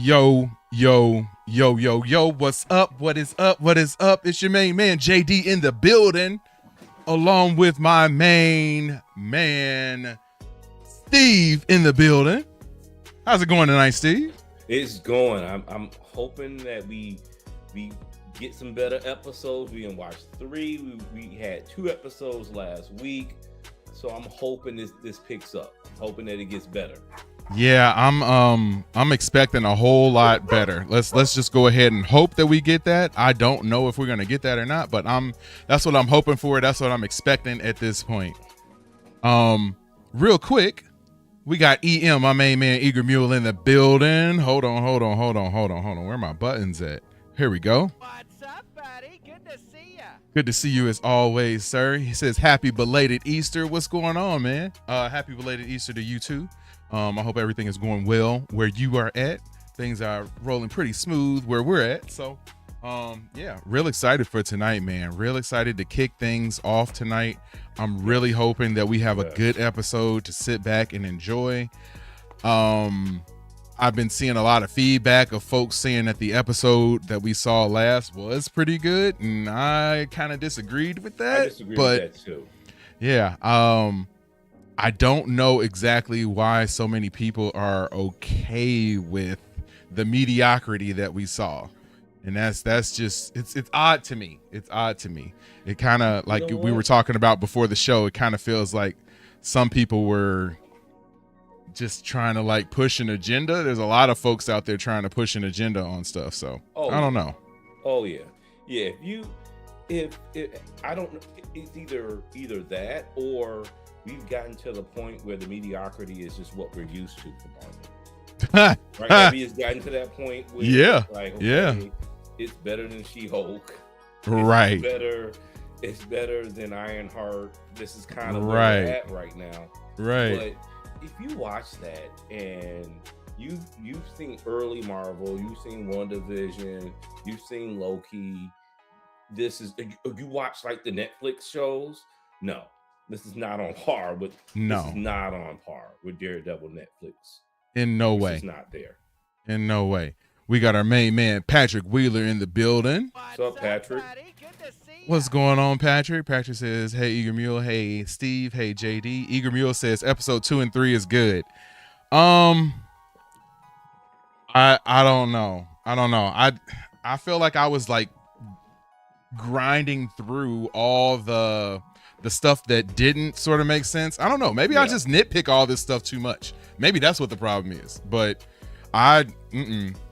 Yo, yo, yo, yo, yo, what's up? What is up? What is up? It's your main man, JD, in the building, along with my main man, Steve, in the building. How's it going tonight, Steve? It's going. I'm hoping that we get some better episodes. We can watch 3. We had 2 episodes last week. So I'm hoping this picks up. Hoping that it gets better. Yeah, I'm expecting a whole lot better. Let's just go ahead and hope that we get that. I don't know if we're gonna get that or not, but that's what I'm hoping for. That's what I'm expecting at this point. Real quick, we got EM, my main man Eager Mule, in the building. Hold on. Where are my buttons at? Here we go. What's up, buddy? Good to see ya. Good to see you as always, sir. He says happy belated Easter. What's going on, man? Happy belated Easter to you too. I hope everything is going well where you are at. Things are rolling pretty smooth where we're at. So, yeah, real excited for tonight, man. Real excited to kick things off tonight. I'm really hoping that we have a good episode to sit back and enjoy. I've been seeing a lot of feedback of folks saying that the episode that we saw last was pretty good, and I kind of disagreed with that. I disagree with that too. Yeah, I don't know exactly why so many people are okay with the mediocrity that we saw. And that's just it's odd to me. It's odd to me. It kind of, like we were talking about before the show, it kind of feels like some people were just trying to like push an agenda. There's a lot of folks out there trying to push an agenda on stuff. So I don't know. Oh yeah. Yeah. If I don't know, it's either that or we've gotten to the point where the mediocrity is just what we're used to from Marvel. Right? We just gotten to that point where it's better than She-Hulk. Right. It's better than Ironheart. This is kind of where we're at right now. Right. But if you watch that and you've seen early Marvel, you've seen WandaVision, you've seen Loki. You watch like the Netflix shows. No. This is not on par with. No. This is not on par with Daredevil Netflix. In no way. It's not there. In no way. We got our main man Patrick Wheeler in the building. What's up, Patrick? What's going on, Patrick? Patrick says, "Hey, Eager Mule. Hey, Steve. Hey, JD." Eager Mule says episode 2 and 3 is good. I don't know. I feel like I was like grinding through all the stuff that didn't sort of make sense. I don't know. Maybe I just nitpick all this stuff too much. Maybe that's what the problem is. But I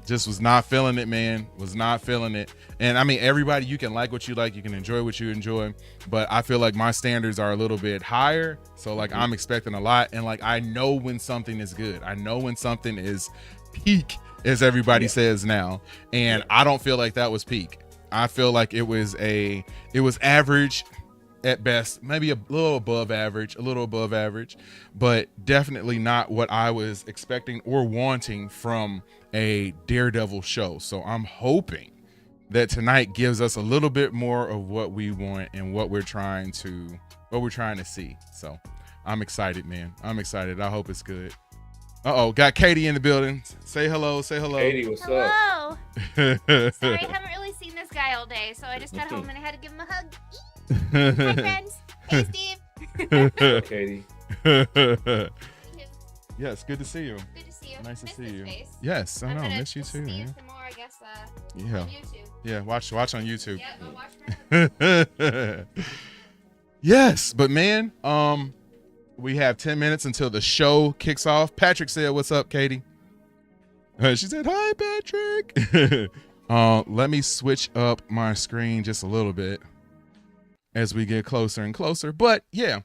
just was not feeling it, man. Was not feeling it. And I mean, everybody, you can like what you like. You can enjoy what you enjoy. But I feel like my standards are a little bit higher. So like I'm expecting a lot. And like I know when something is good. I know when something is peak, as everybody says now. And I don't feel like that was peak. I feel like it was average at best, maybe a little above average, but definitely not what I was expecting or wanting from a Daredevil show. So I'm hoping that tonight gives us a little bit more of what we want and what we're trying to see. So I'm excited, man. I'm excited. I hope it's good. Got Katie in the building. Say hello. Katie, what's up? Sorry, I haven't really seen this guy all day, so I just got home and I had to give him a hug. Hi, friends. Hey, Steve. Hello, Katie. Yes, good to see you. Good to see you. Nice to see you. Face. Yes, I know. Miss you too, Steve man. some more, I guess, yeah. on YouTube. Yeah, watch on YouTube. Yeah, go watch. Yes, but man, we have 10 minutes until the show kicks off. Patrick said, "What's up, Katie?" She said, "Hi, Patrick." Let me switch up my screen just a little bit as we get closer and closer. But yeah,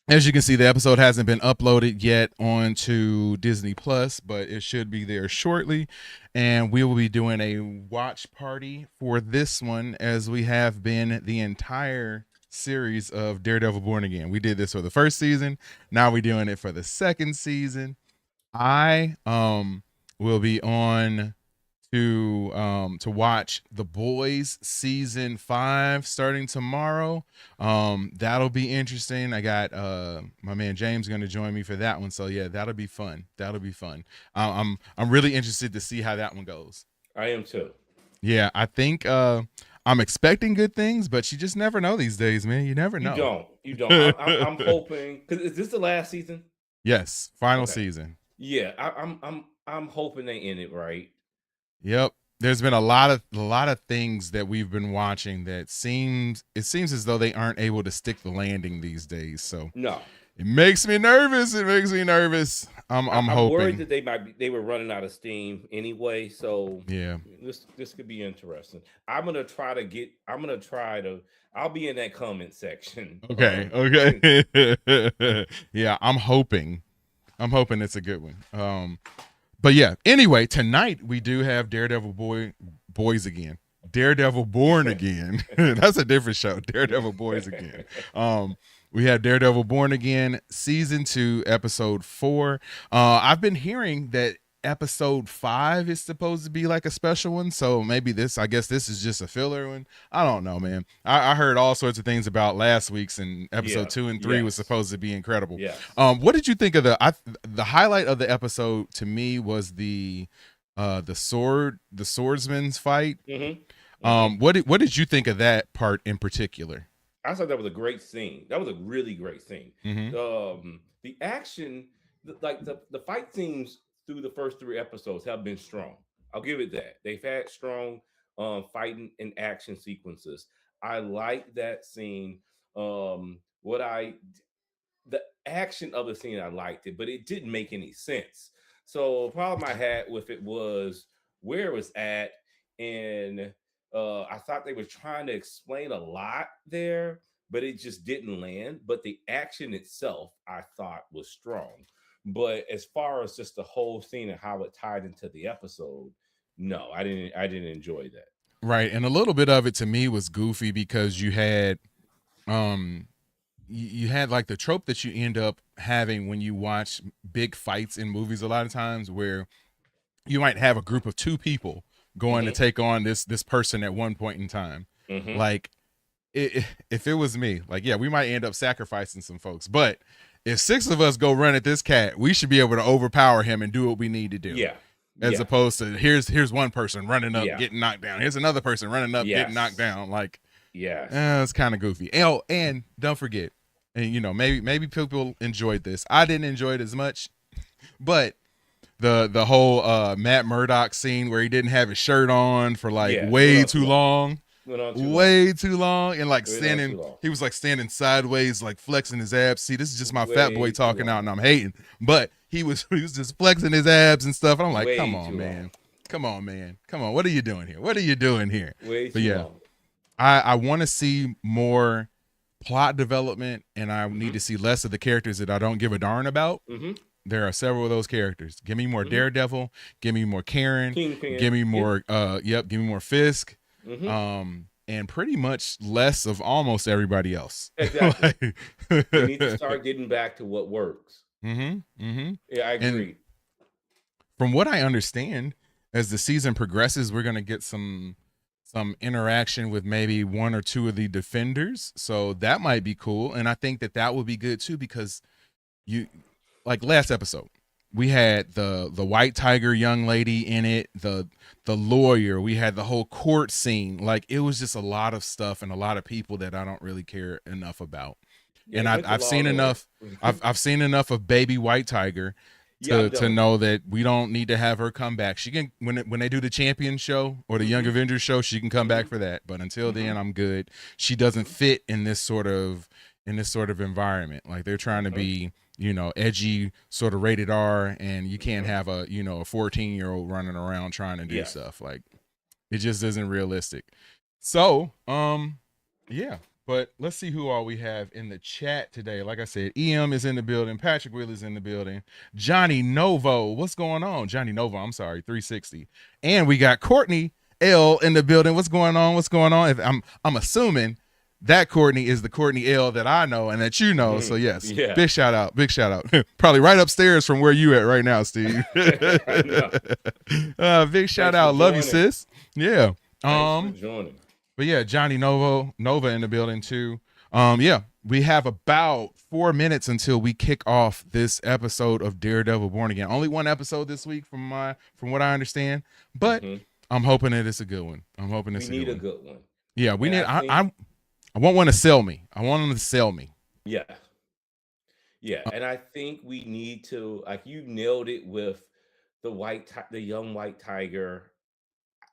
as you can see, the episode hasn't been uploaded yet onto Disney Plus, but it should be there shortly. And we will be doing a watch party for this one, as we have been the entire series of Daredevil Born Again. We did this for the first season. Now we're doing it for the second season. I will be on to watch The Boys season 5 starting tomorrow. That'll be interesting. I got my man James going to join me for that one. So yeah, that'll be fun. I'm really interested to see how that one goes. I am too. Yeah, I think I'm expecting good things, but you just never know these days, man. You never know. You don't. I'm hoping, because is this the last season? Yes, final season. Yeah, I'm hoping they end it right. Yep. There's been a lot of things that we've been watching that seems as though they aren't able to stick the landing these days. So no, it makes me nervous. I'm hoping. worried that they were running out of steam anyway. So yeah, this could be interesting. I'll be in that comment section. Okay. Yeah, I'm hoping it's a good one. But yeah, anyway, tonight we do have Daredevil Boys Again. Daredevil Born Again. That's a different show. Daredevil Boys Again. We have Daredevil Born Again, season 2, episode 4. I've been hearing that episode 5 is supposed to be like a special one, so maybe I guess this is just a filler one. I don't know, man. I heard all sorts of things about last week's, and episode 2 and 3 was supposed to be incredible. Yeah. What did you think of the highlight of the episode to me was the swordsman's fight? Mm-hmm. What did you think of that part in particular? I thought that was a great scene. That was a really great scene. Mm-hmm. The action, like the fight scenes through the first 3 episodes have been strong. I'll give it that. They've had strong fighting and action sequences. I like that scene. The action of the scene, I liked it, but it didn't make any sense. So the problem I had with it was where it was at, and I thought they were trying to explain a lot there, but it just didn't land. But the action itself, I thought, was strong. But as far as just the whole scene and how it tied into the episode, no, I didn't enjoy that. Right, and a little bit of it to me was goofy because you had like the trope that you end up having when you watch big fights in movies a lot of times, where you might have a group of 2 people going to take on this person at one point in time. Like if it was me, like, yeah, we might end up sacrificing some folks, but if 6 of us go run at this cat, we should be able to overpower him and do what we need to do. Yeah. As opposed to here's one person running up, getting knocked down. Here's another person running up, getting knocked down. Like, it's kind of goofy. And don't forget, and maybe people enjoyed this. I didn't enjoy it as much, but the whole Matt Murdock scene where he didn't have his shirt on for way too long. Too long, and like he was like standing sideways, like flexing his abs. See, this is just my fat boy talking out, and I'm hating, but he was just flexing his abs and stuff. And I'm like, come on, man, what are you doing here? But yeah, I want to see more plot development, and I need to see less of the characters that I don't give a darn about. There are several of those characters. Give me more Daredevil. Give me more Karen. Kingpin. Give me more. Give me more Fisk. And pretty much less of almost everybody else. Exactly. We need to start getting back to what works. Yeah, I agree. And from what I understand, as the season progresses, we're gonna get some interaction with maybe 1 or 2 of the defenders. So that might be cool, and I think that would be good too, because like last episode, we had the White Tiger young lady in it, the lawyer, we had the whole court scene. Like, it was just a lot of stuff and a lot of people that I don't really care enough about. And I've seen enough. I've seen enough of baby White Tiger to know that we don't need to have her come back. She can, when they do the Champion show or the Young Avengers show, she can come back for that. But until then, I'm good. She doesn't fit in this sort of environment. Like, they're trying to be, edgy, sort of rated R, and you can't have a 14-year-old running around trying to do stuff. Like, it just isn't realistic. So, yeah. But let's see who all we have in the chat today. Like I said, EM is in the building. Patrick Will is in the building. Johnny Novo. What's going on? Johnny Novo, I'm sorry, 360. And we got Courtney L in the building. What's going on? I'm assuming that Courtney is the Courtney L that I know and that you know. So yes, Yeah. big shout out. Probably right upstairs from where you at right now, Steve. Big shout out. Love you, sis. Yeah. Thanks for joining. But yeah, Johnny Nova in the building too. Yeah, we have about 4 minutes until we kick off this episode of Daredevil Born Again. Only one episode this week from what I understand, but I'm hoping that it's a good one. I'm hoping it's a good one. Yeah, we need. I want one to sell me. I want them to sell me. Yeah. Yeah, and I think we need to, like, you nailed it with the young white tiger.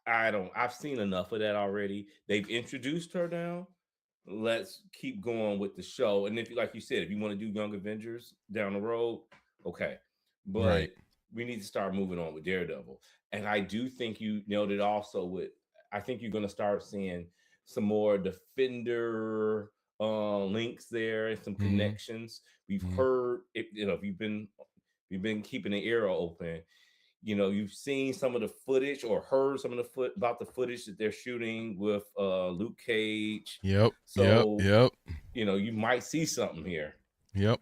I've seen enough of that already. They've introduced her now. Let's keep going with the show. And if, like you said, if you want to do Young Avengers down the road, okay. But we need to start moving on with Daredevil. And I do think you nailed it also I think you're going to start seeing some more Defender links there and some connections. We've heard, if you've been keeping the ear open, you've seen some of the footage or heard some of about the footage that they're shooting with Luke Cage. Yep. So, yep. You might see something here. Yep.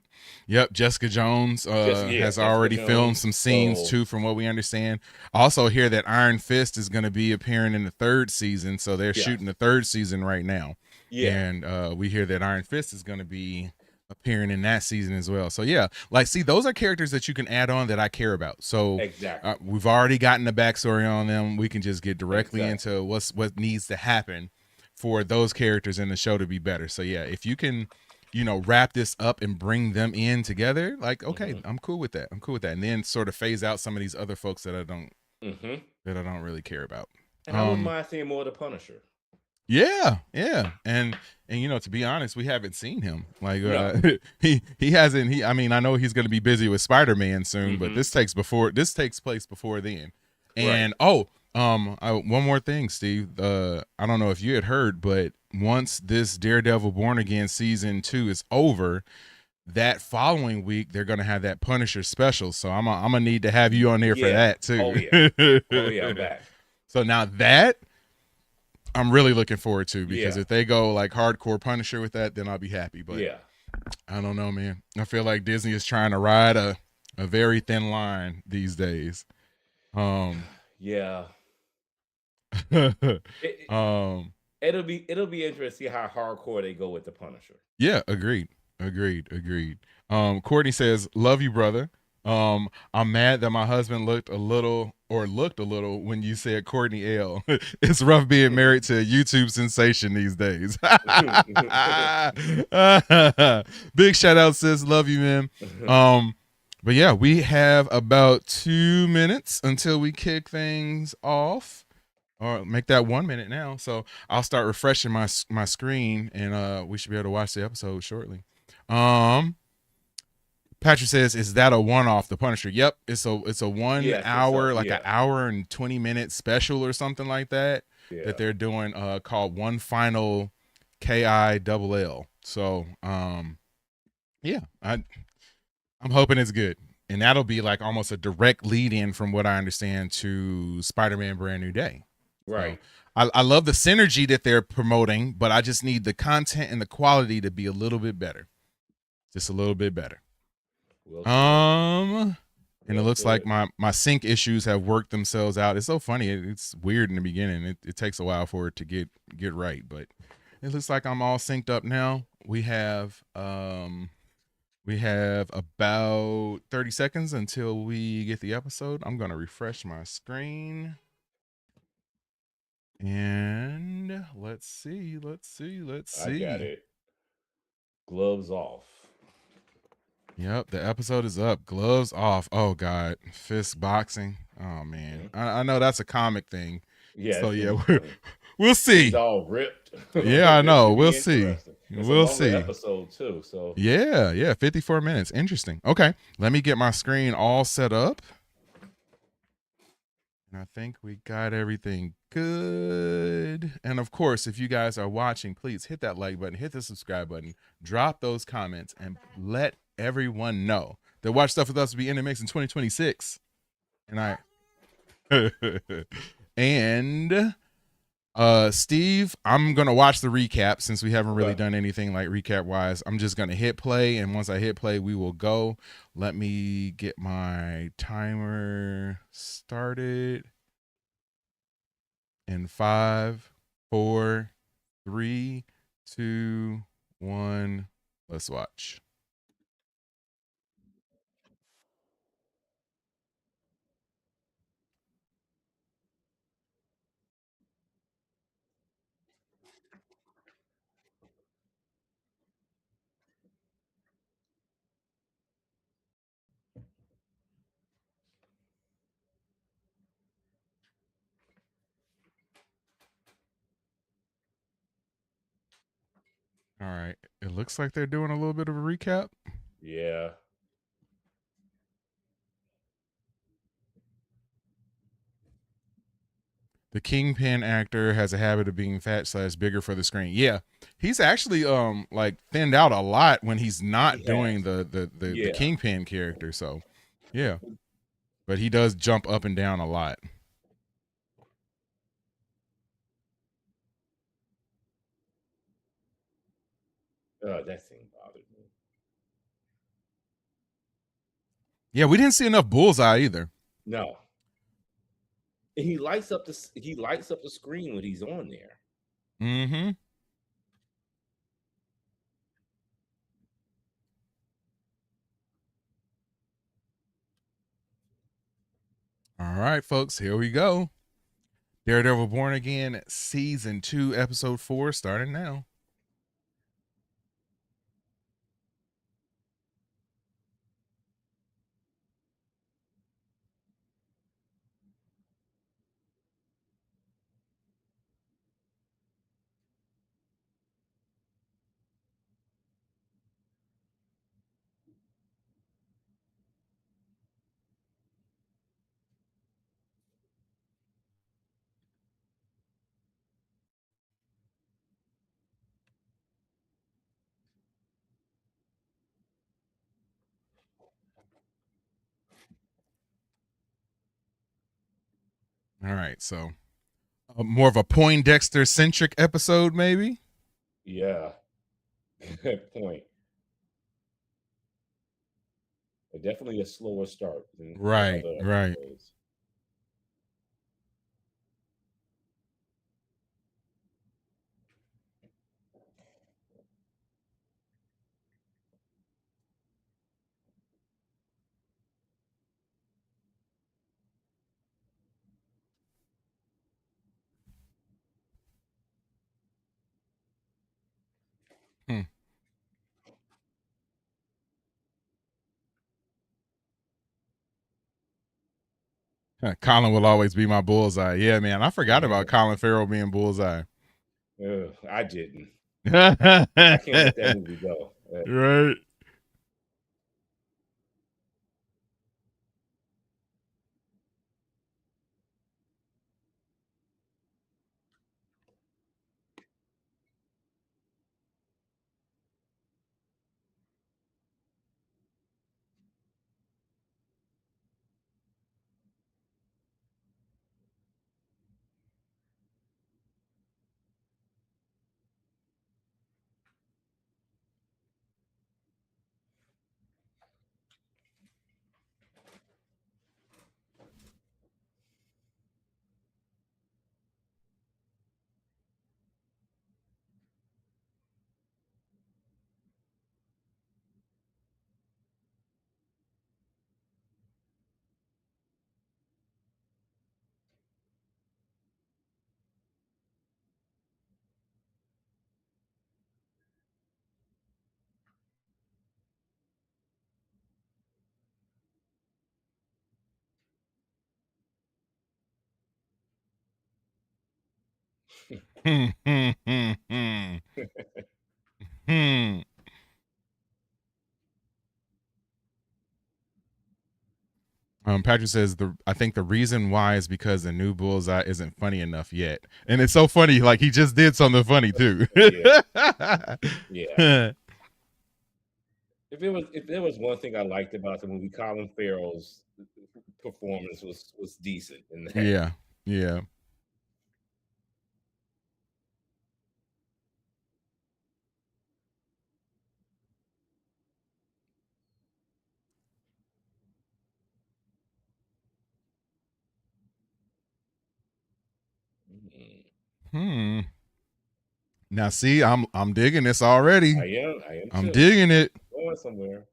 Jessica Jones has already filmed some scenes too, from what we understand. Also hear that Iron Fist is going to be appearing in the 3rd season. So they're shooting the 3rd season right now. Yeah. And we hear that Iron Fist is going to be appearing in that season as well. So yeah, like, see, those are characters that you can add on that I care about. So exactly, we've already gotten the backstory on them. We can just get directly into what needs to happen for those characters in the show to be better. So yeah, if you can, wrap this up and bring them in together, like, okay, I'm cool with that. And then sort of phase out some of these other folks that I don't really care about. And I wouldn't mind seeing more of the Punisher. Yeah. And to be honest, we haven't seen him. Like he hasn't. I mean, I know he's going to be busy with Spider-Man soon, but this takes place before then. And one more thing, Steve. I don't know if you had heard, but once this Daredevil Born Again season 2 is over, that following week they're going to have that Punisher special. So I'm gonna need to have you on there for that too. Oh yeah, I'm back. So now that I'm really looking forward to, because if they go like hardcore Punisher with that, then I'll be happy. But I don't know, man. I feel like Disney is trying to ride a very thin line these days. Yeah. It'll be interesting to see how hardcore they go with the Punisher. Yeah, agreed. Courtney says, "Love you, brother. I'm mad that my husband looked a little when you said Courtney L. It's rough being married to a YouTube sensation these days." Big shout out, sis. Love you, man. But yeah, we have about 2 minutes until we kick things off, or make that 1 minute now. So I'll start refreshing my screen, and we should be able to watch the episode shortly. Patrick says, "Is that a one-off, the Punisher?" Yep, it's a 1 hour, an hour and 20-minute special or something like that that they're doing, called One Final KILL. So I'm hoping it's good, and that'll be like almost a direct lead-in, from what I understand, to Spider-Man Brand New Day. Right. So I love the synergy that they're promoting, but I just need the content and the quality to be a little bit better, just a little bit better. And it looks like my sync issues have worked themselves out. It's so funny. It's weird in the beginning. It takes a while for it to get right, but it looks like I'm all synced up now. We have about 30 seconds until we get the episode. I'm going to refresh my screen. And let's see. I got it. Gloves off. Yep, the episode is up. Gloves off. Oh God, Fisk boxing. Oh man, I know that's a comic thing. Yeah. So yeah, we'll see. It's all ripped. Yeah, I know. We'll see. We'll see. Episode too. So yeah, 54 minutes. Interesting. Okay, let me get my screen all set up. And I think we got everything good. And of course, if you guys are watching, please hit that like button, hit the subscribe button, drop those comments, and let everyone know that Watch Stuff With Us will be in the mix in 2026. And Steve, I'm gonna watch the recap since we haven't really Okay. done anything like recap wise. I'm just gonna hit play, and once I hit play, we will go. Let me get my timer started. In 5, 4, 3, 2, 1. Let's watch. All right. It looks like they're doing a little bit of a recap. Yeah. The Kingpin actor has a habit of being fat/bigger for the screen. Yeah, he's actually like thinned out a lot when he's not doing the Kingpin character. So, yeah, but he does jump up and down a lot. That thing bothered me. Yeah, we didn't see enough Bullseye either. No. And he lights up the screen when he's on there. Mm-hmm. All right, folks, here we go. Daredevil Born Again, Season 2, Episode 4, starting now. All right, so more of a Poindexter centric episode, maybe. Yeah. Good point. Definitely a slower start than Right, other right. episodes. Colin will always be my bullseye. Yeah, man. I forgot about Colin Farrell being bullseye. I didn't. I can't let that movie go. Right. Patrick says I think the reason why is because the new bullseye isn't funny enough yet, and it's so funny. Like he just did something funny too. Yeah. If there was one thing I liked about the movie, Colin Farrell's performance was decent in that. Yeah. Hmm. Now see, I'm digging this already. I am I'm too. digging it. Going somewhere.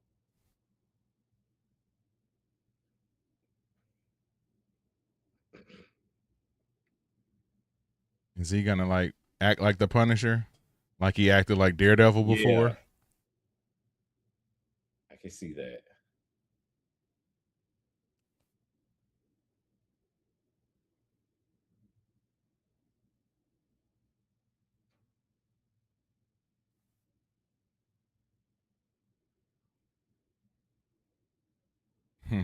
Is he gonna like act like the Punisher, like he acted like Daredevil before? Yeah, I can see that. Hmm.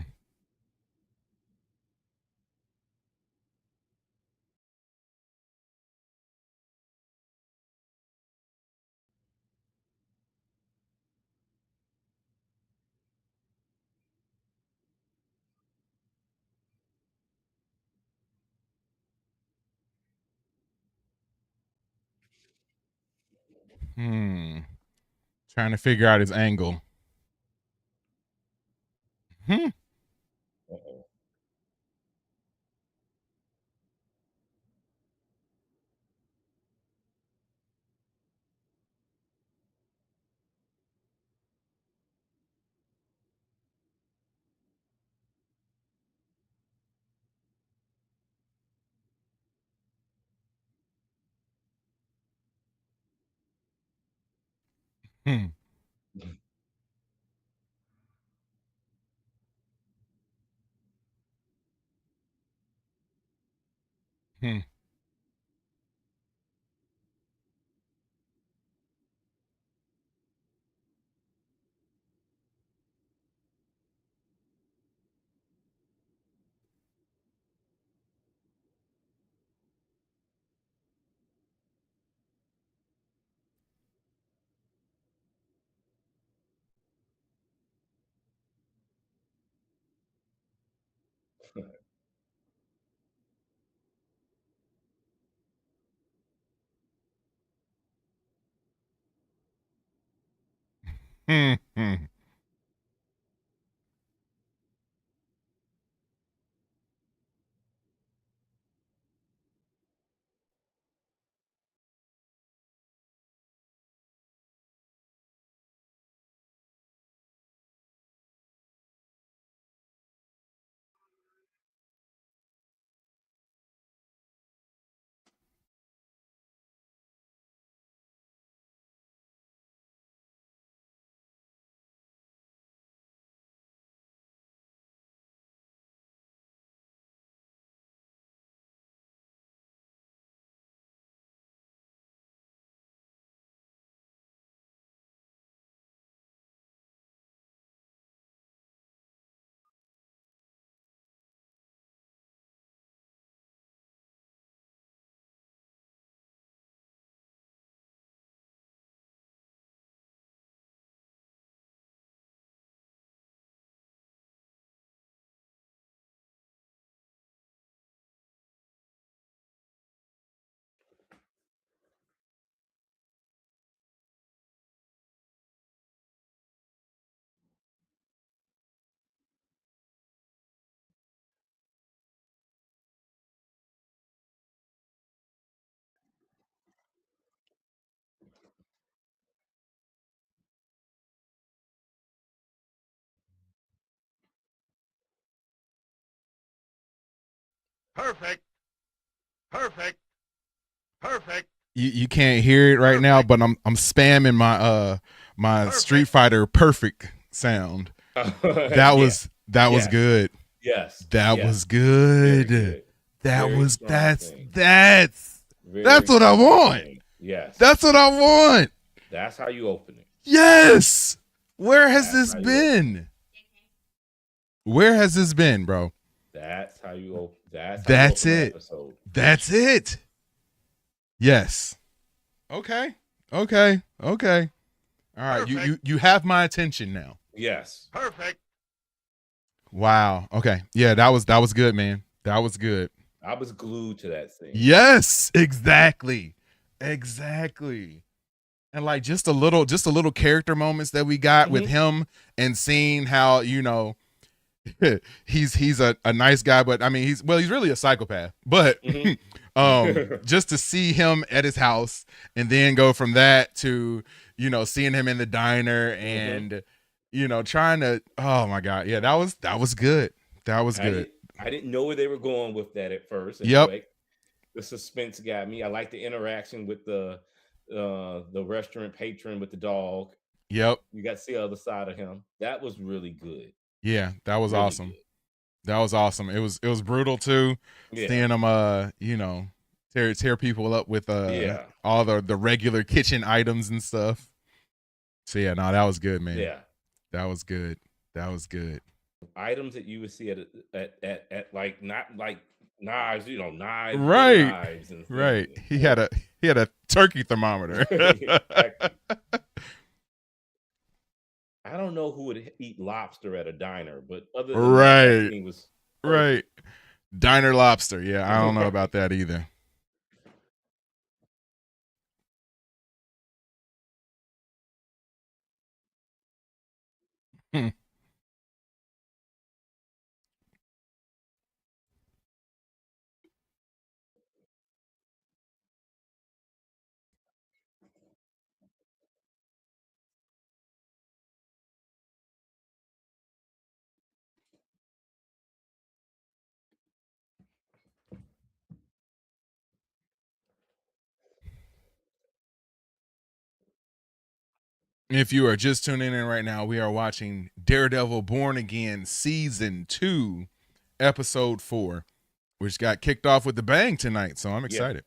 Hmm. Trying to figure out his angle. Hmm. Uh-oh. Hmm. Hmm. Hmm. Hmm. Perfect. Perfect. Perfect. You can't hear it right now, but I'm spamming my Perfect. Street Fighter perfect sound. That was Yes. good. Yes. That yes. was Very good. good. That Very was strong that's thing. that's Very that's what I strong want. thing. Yes. That's what I want. That's how you open it. Yes. Where has That's this how you open been? Where has this been, bro? That's how you open. That's how That's you open it. the episode. That's it. Yes. Okay. Okay. Okay. All right. You have my attention now. Yes. Perfect. Wow. Okay. Yeah, that was good, man. That was good. I was glued to that scene. Yes, exactly. Exactly. And like just a little character moments that we got with him and seeing how, he's a nice guy, but I mean he's really a psychopath. But Just to see him at his house and then go from that to, seeing him in the diner and, trying to, oh my God. Yeah, that was good. That was good. I didn't know where they were going with that at first. Yep. Anyway, the suspense got me. I like the interaction with the restaurant patron with the dog. Yep. You got to see the other side of him. That was really good. Yeah, that was Really awesome. good. That was awesome. It was brutal too. Yeah. Seeing him tear people up with all the regular kitchen items and stuff. So yeah, no, that was good, man. Yeah. That was good. That was good. Items that you would see at like, not like knives, knives, right, knives and right. things. He had a turkey thermometer. Exactly. I don't know who would eat lobster at a diner, but other than that scene was perfect. Right. Diner lobster. Yeah, I don't know about that either. If you are just tuning in right now, we are watching Daredevil Born Again Season 2, Episode 4, which got kicked off with the bang tonight, so I'm excited.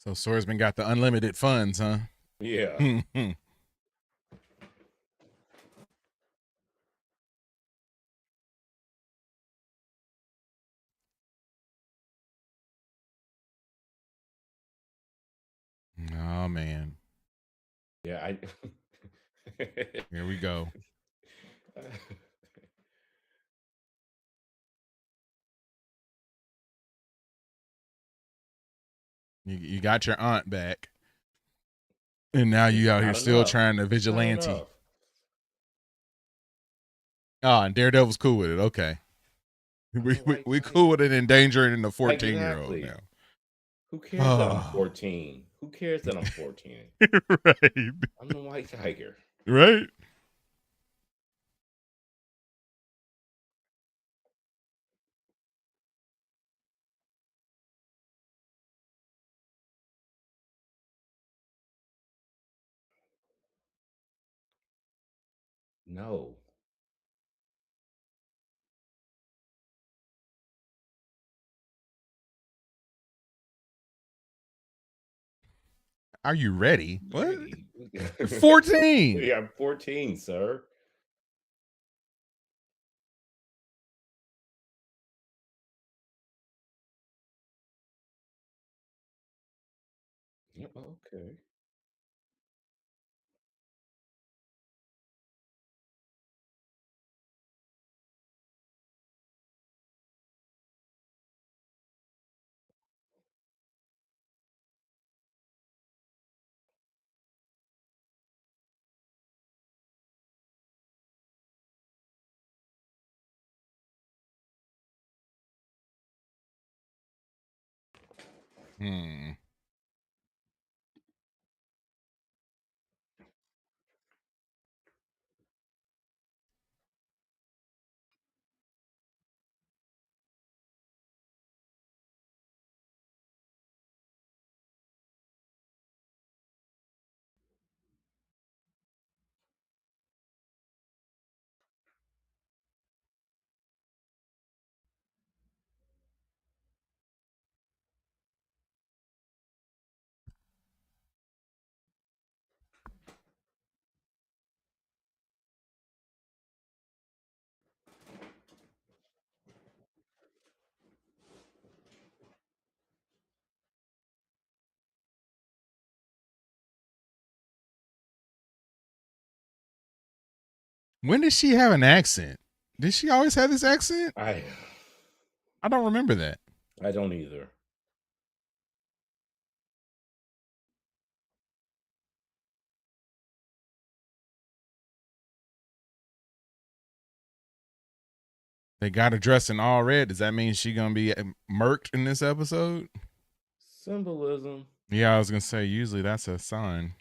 So Swordsman got the unlimited funds, huh? Yeah. Oh man. Yeah, Here we go. You got your aunt back. And now you out here still trying to vigilante. Oh, and Daredevil's cool with it. Okay. We cool with it endangering the 14-year-old now. Who cares that I'm 14? Who cares that I'm 14? Right. I'm the white tiger. Right. No. Are you ready? What? 14. Yeah, I'm 14, sir. Okay. Hmm. When did she have an accent? Did she always have this accent? I don't remember that. I don't either. They got her dressed in all red. Does that mean she gonna be murked in this episode? Symbolism. Yeah, I was gonna say usually that's a sign.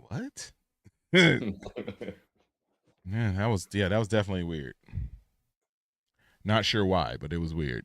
What? Yeah, that was definitely weird. Not sure why, but it was weird.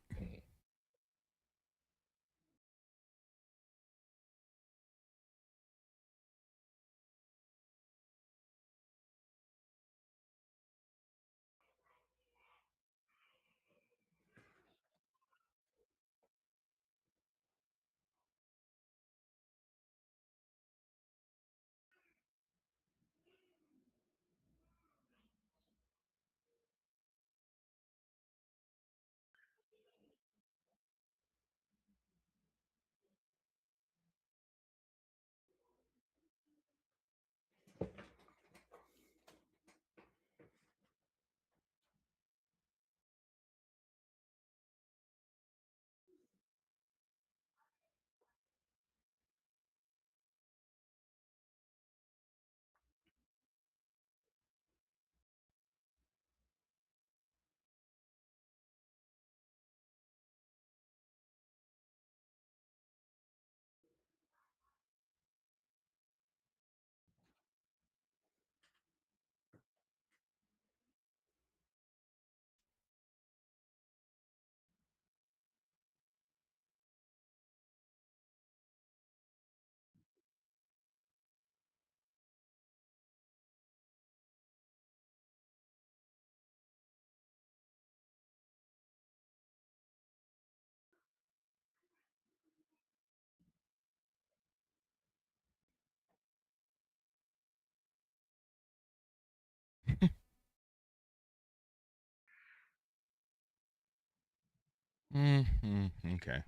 Okay.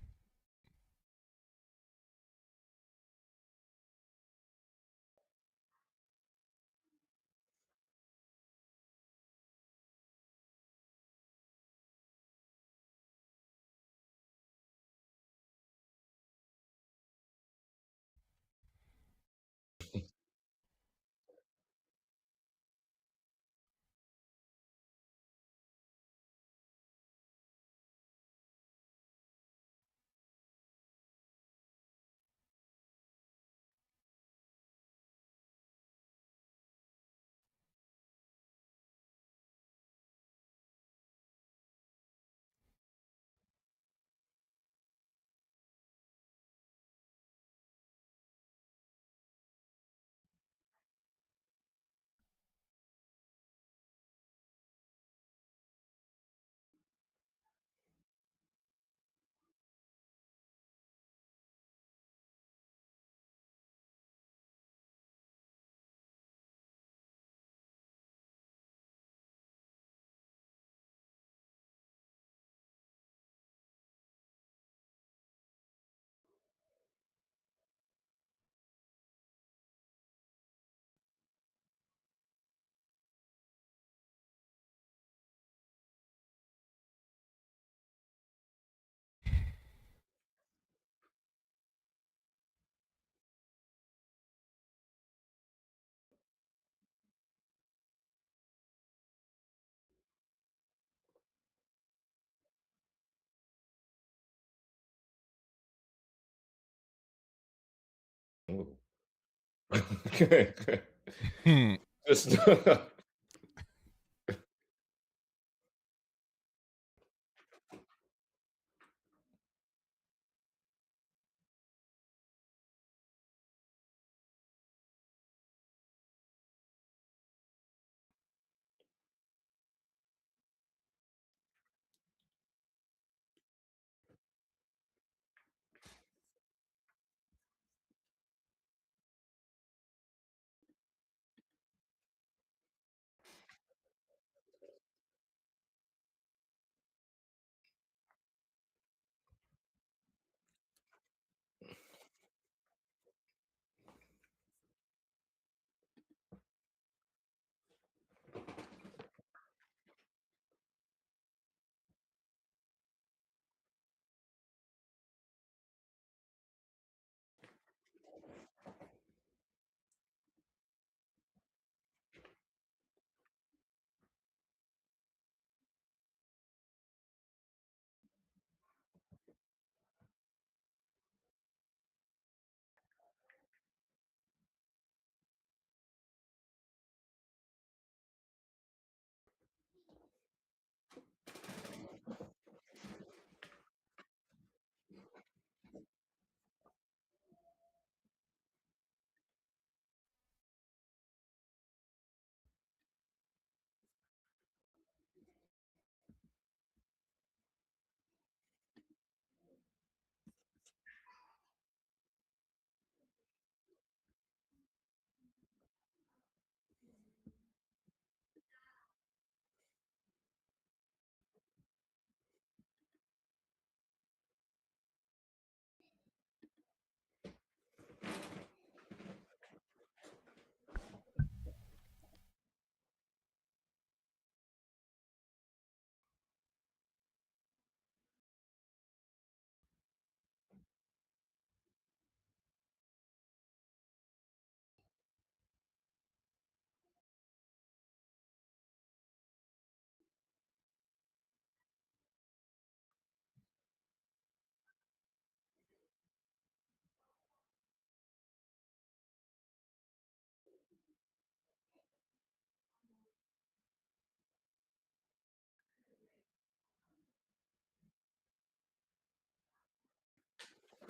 Hmm. Just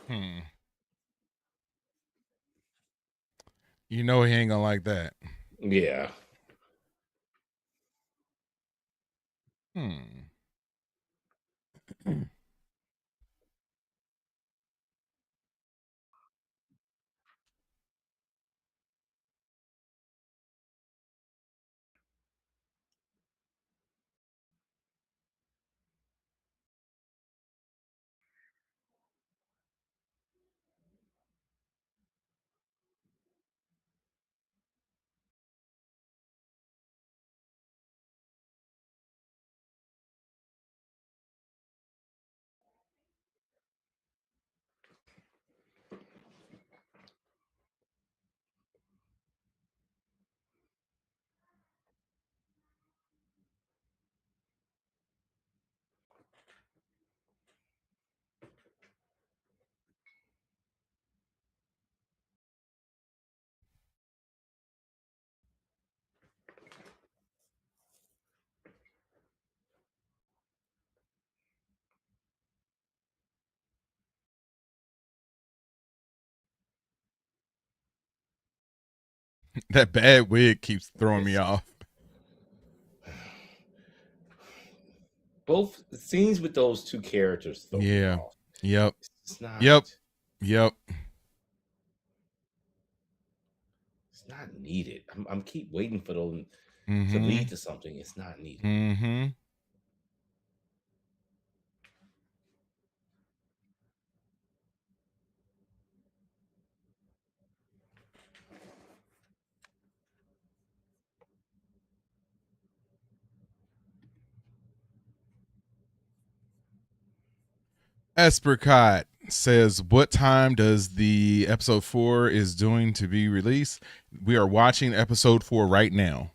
Hmm. You know he ain't gonna like that. Yeah. Hmm. That bad wig keeps throwing me off. Both scenes with those two characters throw me Yeah. off. Yep. It's not. Yep. Yep. It's not needed. I'm keep waiting for them to Mm-hmm. lead to something. It's not needed. Mm-hmm. Espercott says, "What time does the episode 4 is doing to be released? We are watching episode 4 right now."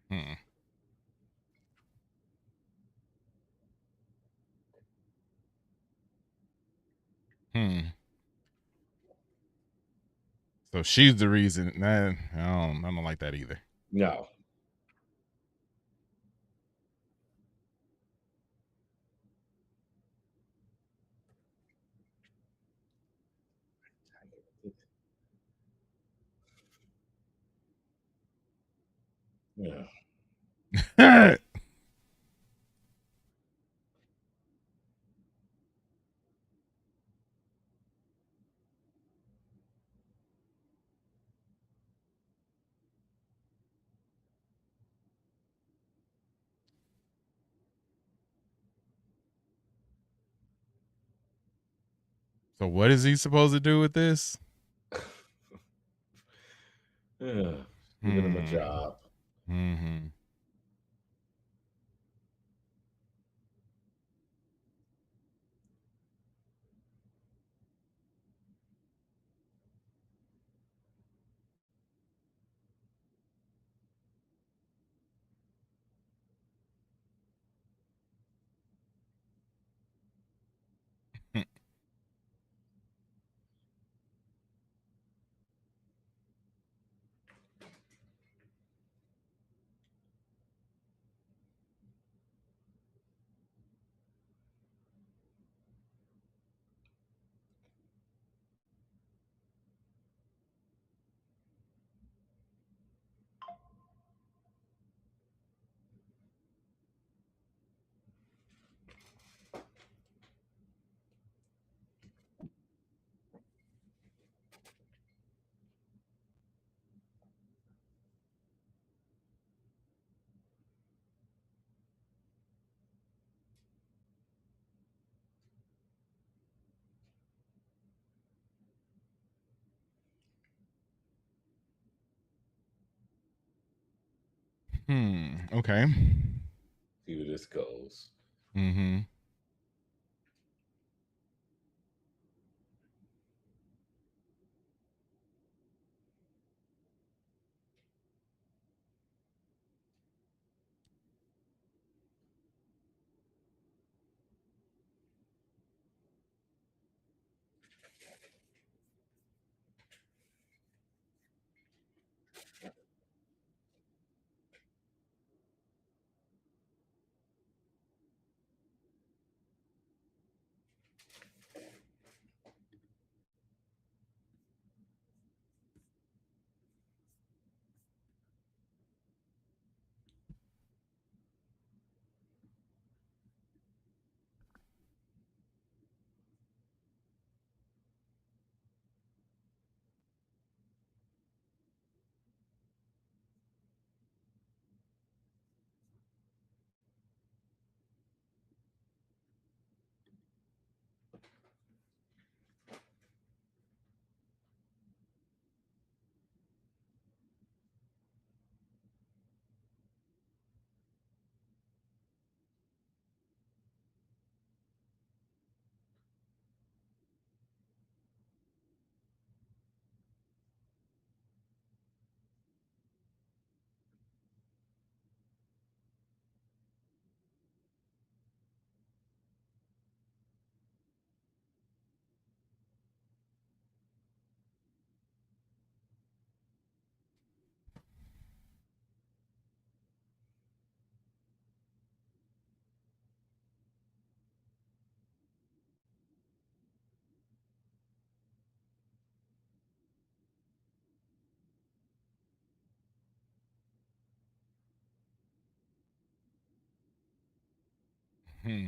Hmm. Hmm. So she's the reason. Nah, I don't like that either. No. Yeah. So what is he supposed to do with this? Yeah. Giving him a job. Mm-hmm. Okay. See where this goes. Mm-hmm. Hmm.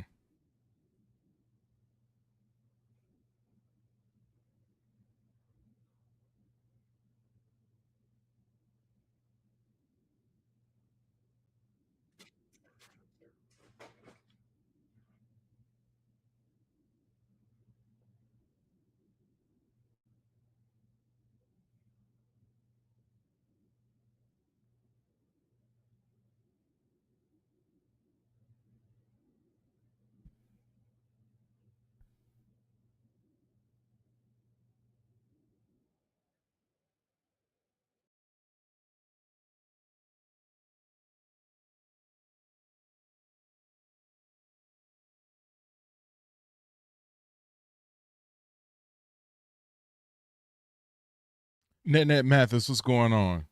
Net Mathis, what's going on?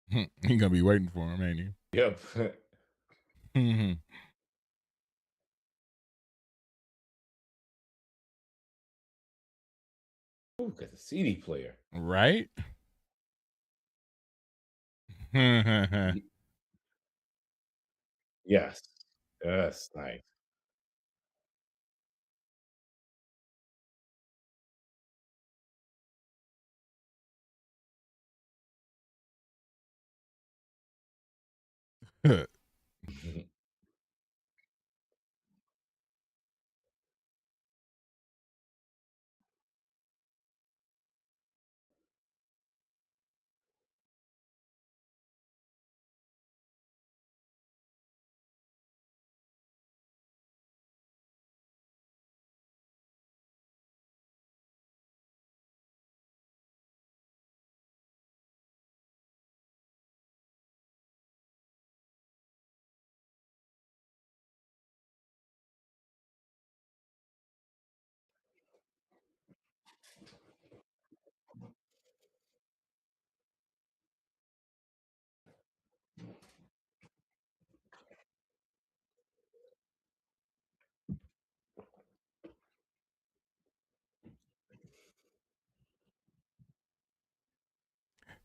He gonna be waiting for him, ain't Yep. he? Mm-hmm. Ooh, got the CD player. Right? Yes. Yes. Nice.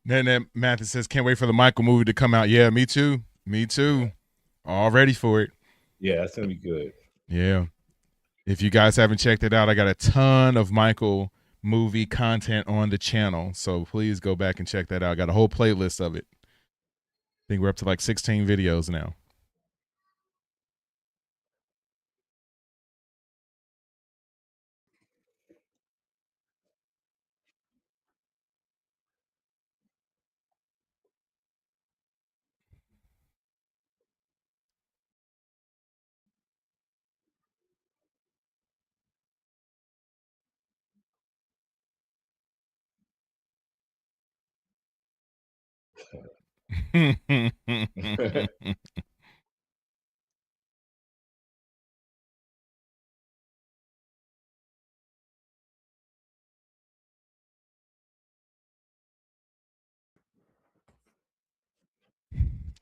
Then Matthew says, "Can't wait for the Michael movie to come out." Yeah, me too. Me too. All ready for it. Yeah, that's gonna be good. Yeah. If you guys haven't checked it out, I got a ton of Michael movie content on the channel, so please go back and check that out. I got a whole playlist of it. I think we're up to like 16 videos now.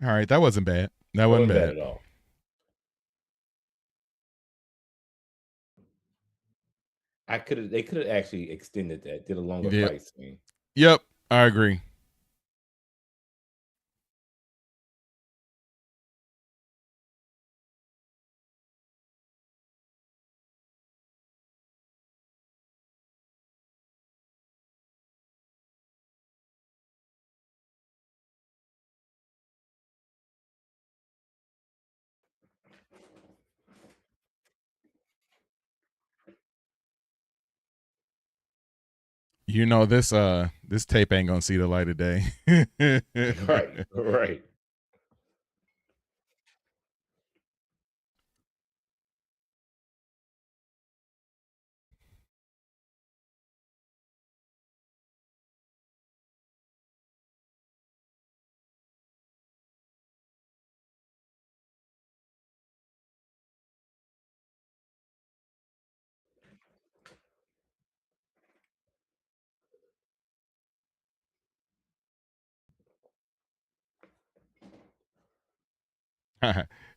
All right, that wasn't bad. That That wasn't wasn't bad bad. at all. They could have actually extended that, did a longer Yep. fight scene. Yep, I agree. You know this tape ain't gonna see the light of day. Right, right.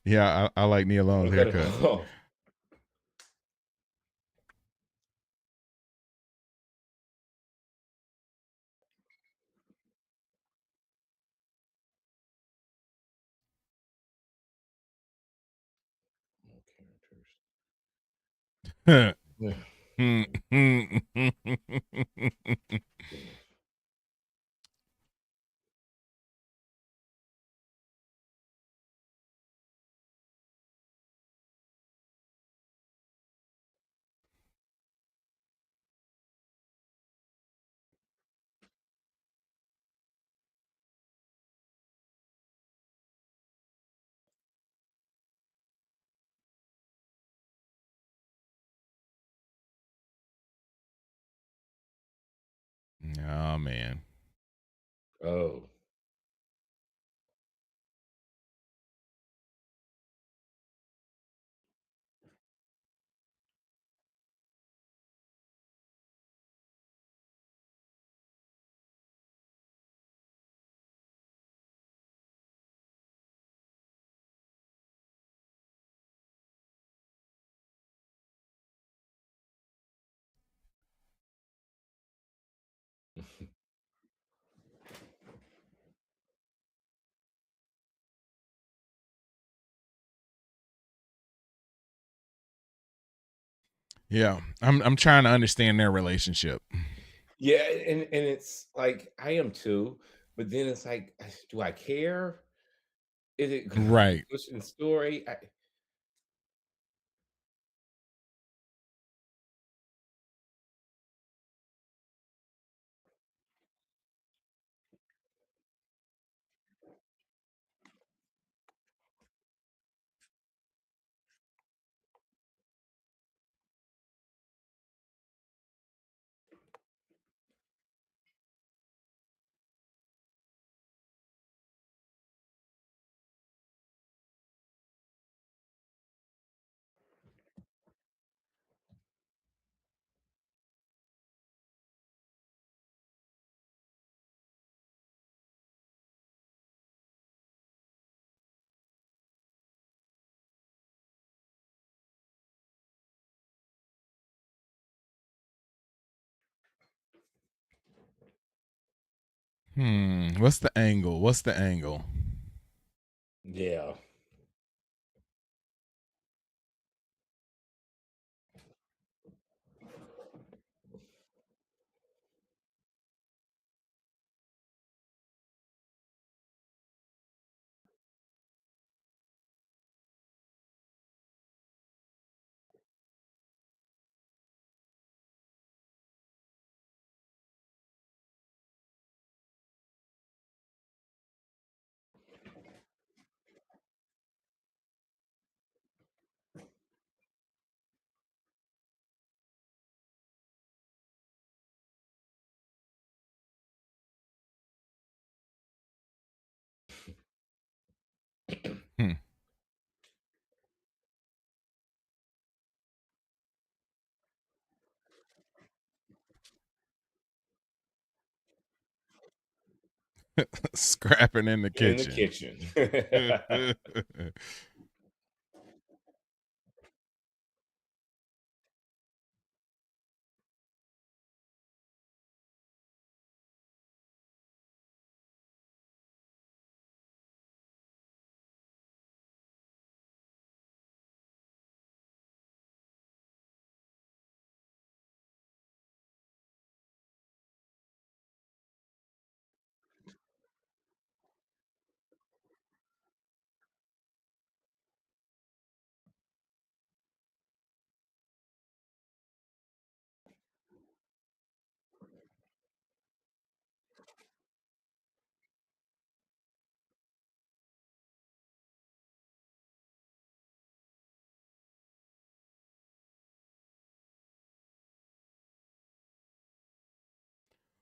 Yeah, I like Neil Long's Look at it. haircut. Oh. Yeah. Oh man. Oh. Yeah, I'm trying to understand their relationship. Yeah, and it's like I am too, but then it's like, do I care? Is it gonna be Right. pushing the story? What's the angle? What's the angle? Yeah. Hmm. Scrapping in the In the kitchen. kitchen.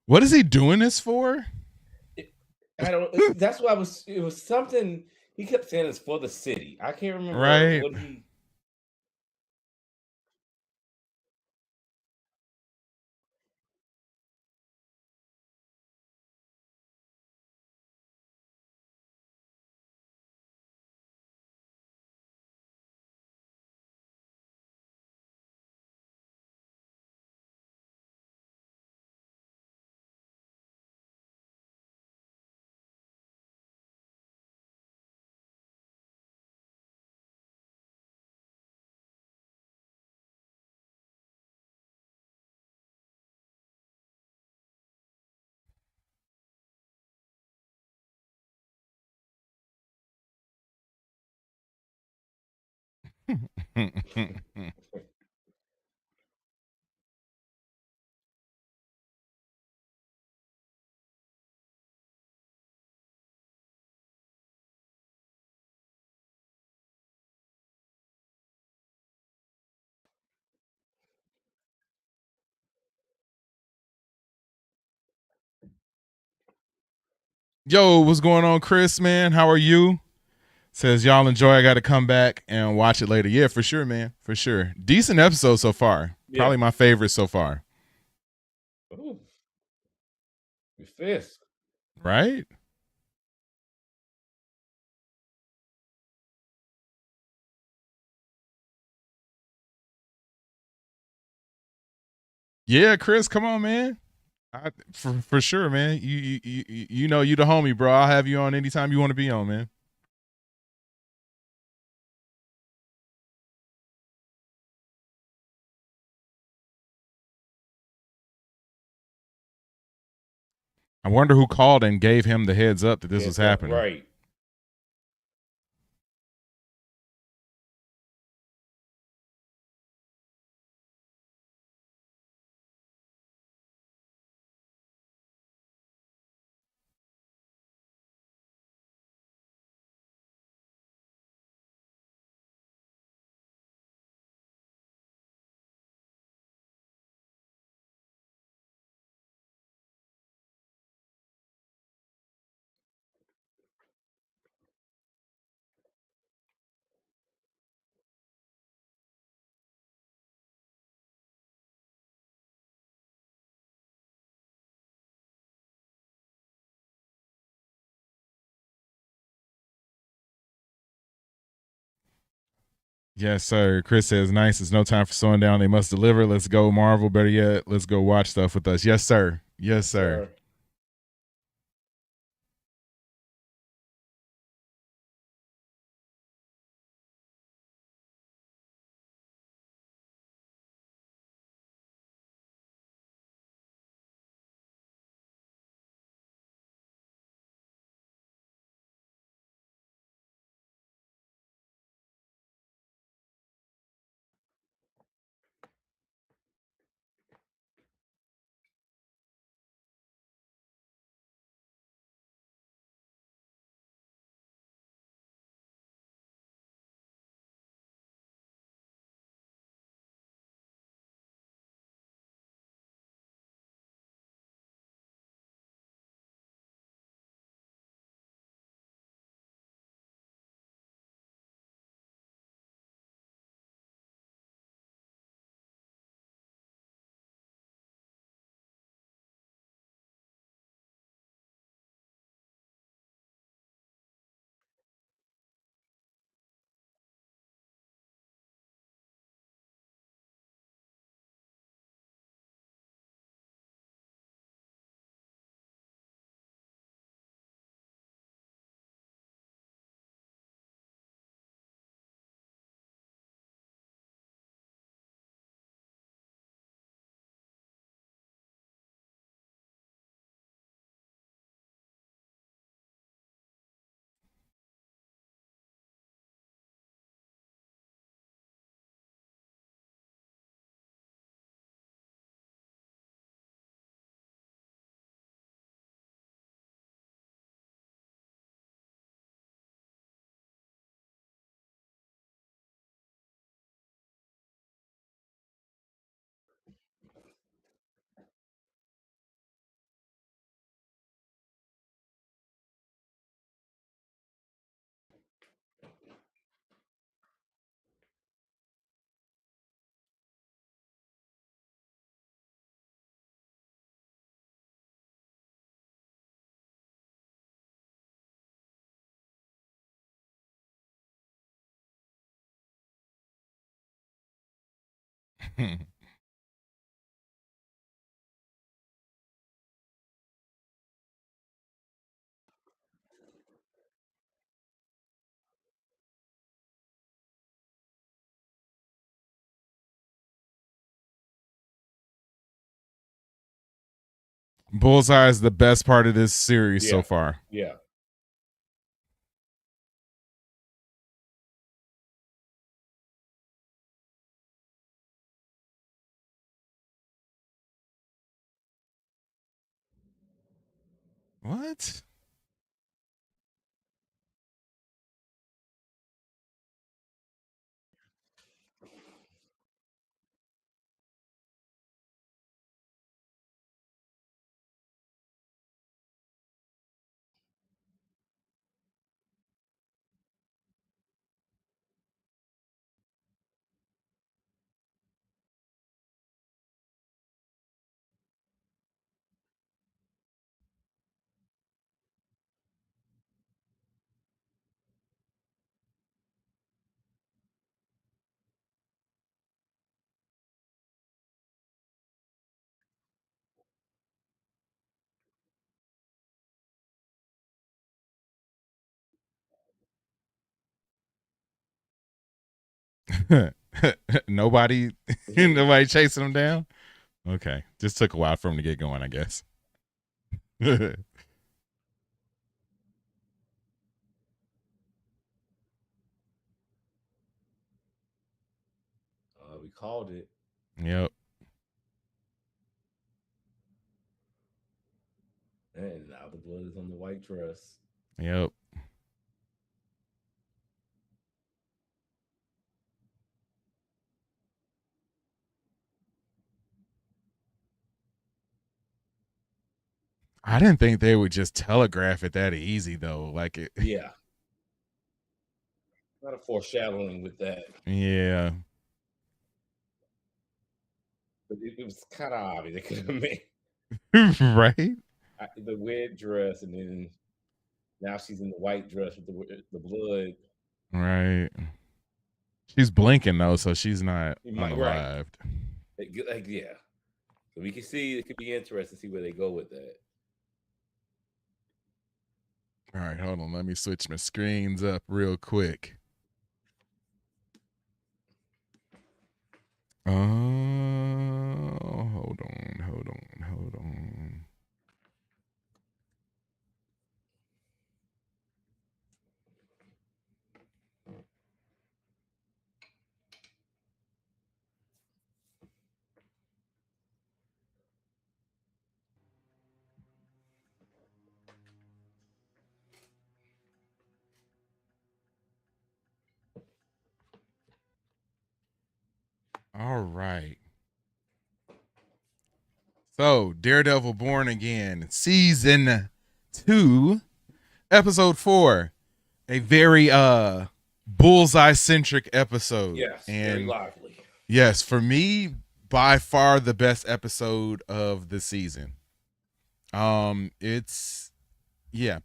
What is he doing this for? I don't. That's why it was something he kept saying it's for the city. I can't remember Right. what he. Yo, what's going on, Chris, man? How are you? Says y'all enjoy. I got to come back and watch it later. Yeah, for sure, man. For sure. Decent episode so far. Yeah. Probably my favorite so far. Ooh. Fisk. Right? Yeah, Chris, come on, man. For sure, man. You know you the homie, bro. I'll have you on anytime you want to be on, man. I wonder who called and gave him the heads up that this was happening. Right. Yes, sir. Chris says, nice. It's no time for slowing down. They must deliver. Let's go, Marvel. Better yet, let's go watch stuff with us. Yes, sir. Yes, sir. Bullseye is the best part of this series so far. Yeah. What? nobody nobody chasing him down. Okay, just took a while for him to get going, I guess. We called it. Yep. And now the blood is on the white dress. Yep. I didn't think they would just telegraph it that easy though. Like it. Yeah. Not a foreshadowing with that. Yeah. But it was kind of obvious. They could have made right. the red dress, and then now she's in the white dress with the blood. Right. She's blinking though, so she's not unalived. Like, yeah. So we can see it could be interesting to see where they go with that. All right, hold on. Let me switch my screens up real quick. Oh, hold on. All right. So, Daredevil Born Again, season 2, episode 4. A very bullseye centric episode. Yes, and very lively. Yes, for me, by far the best episode of the season. It's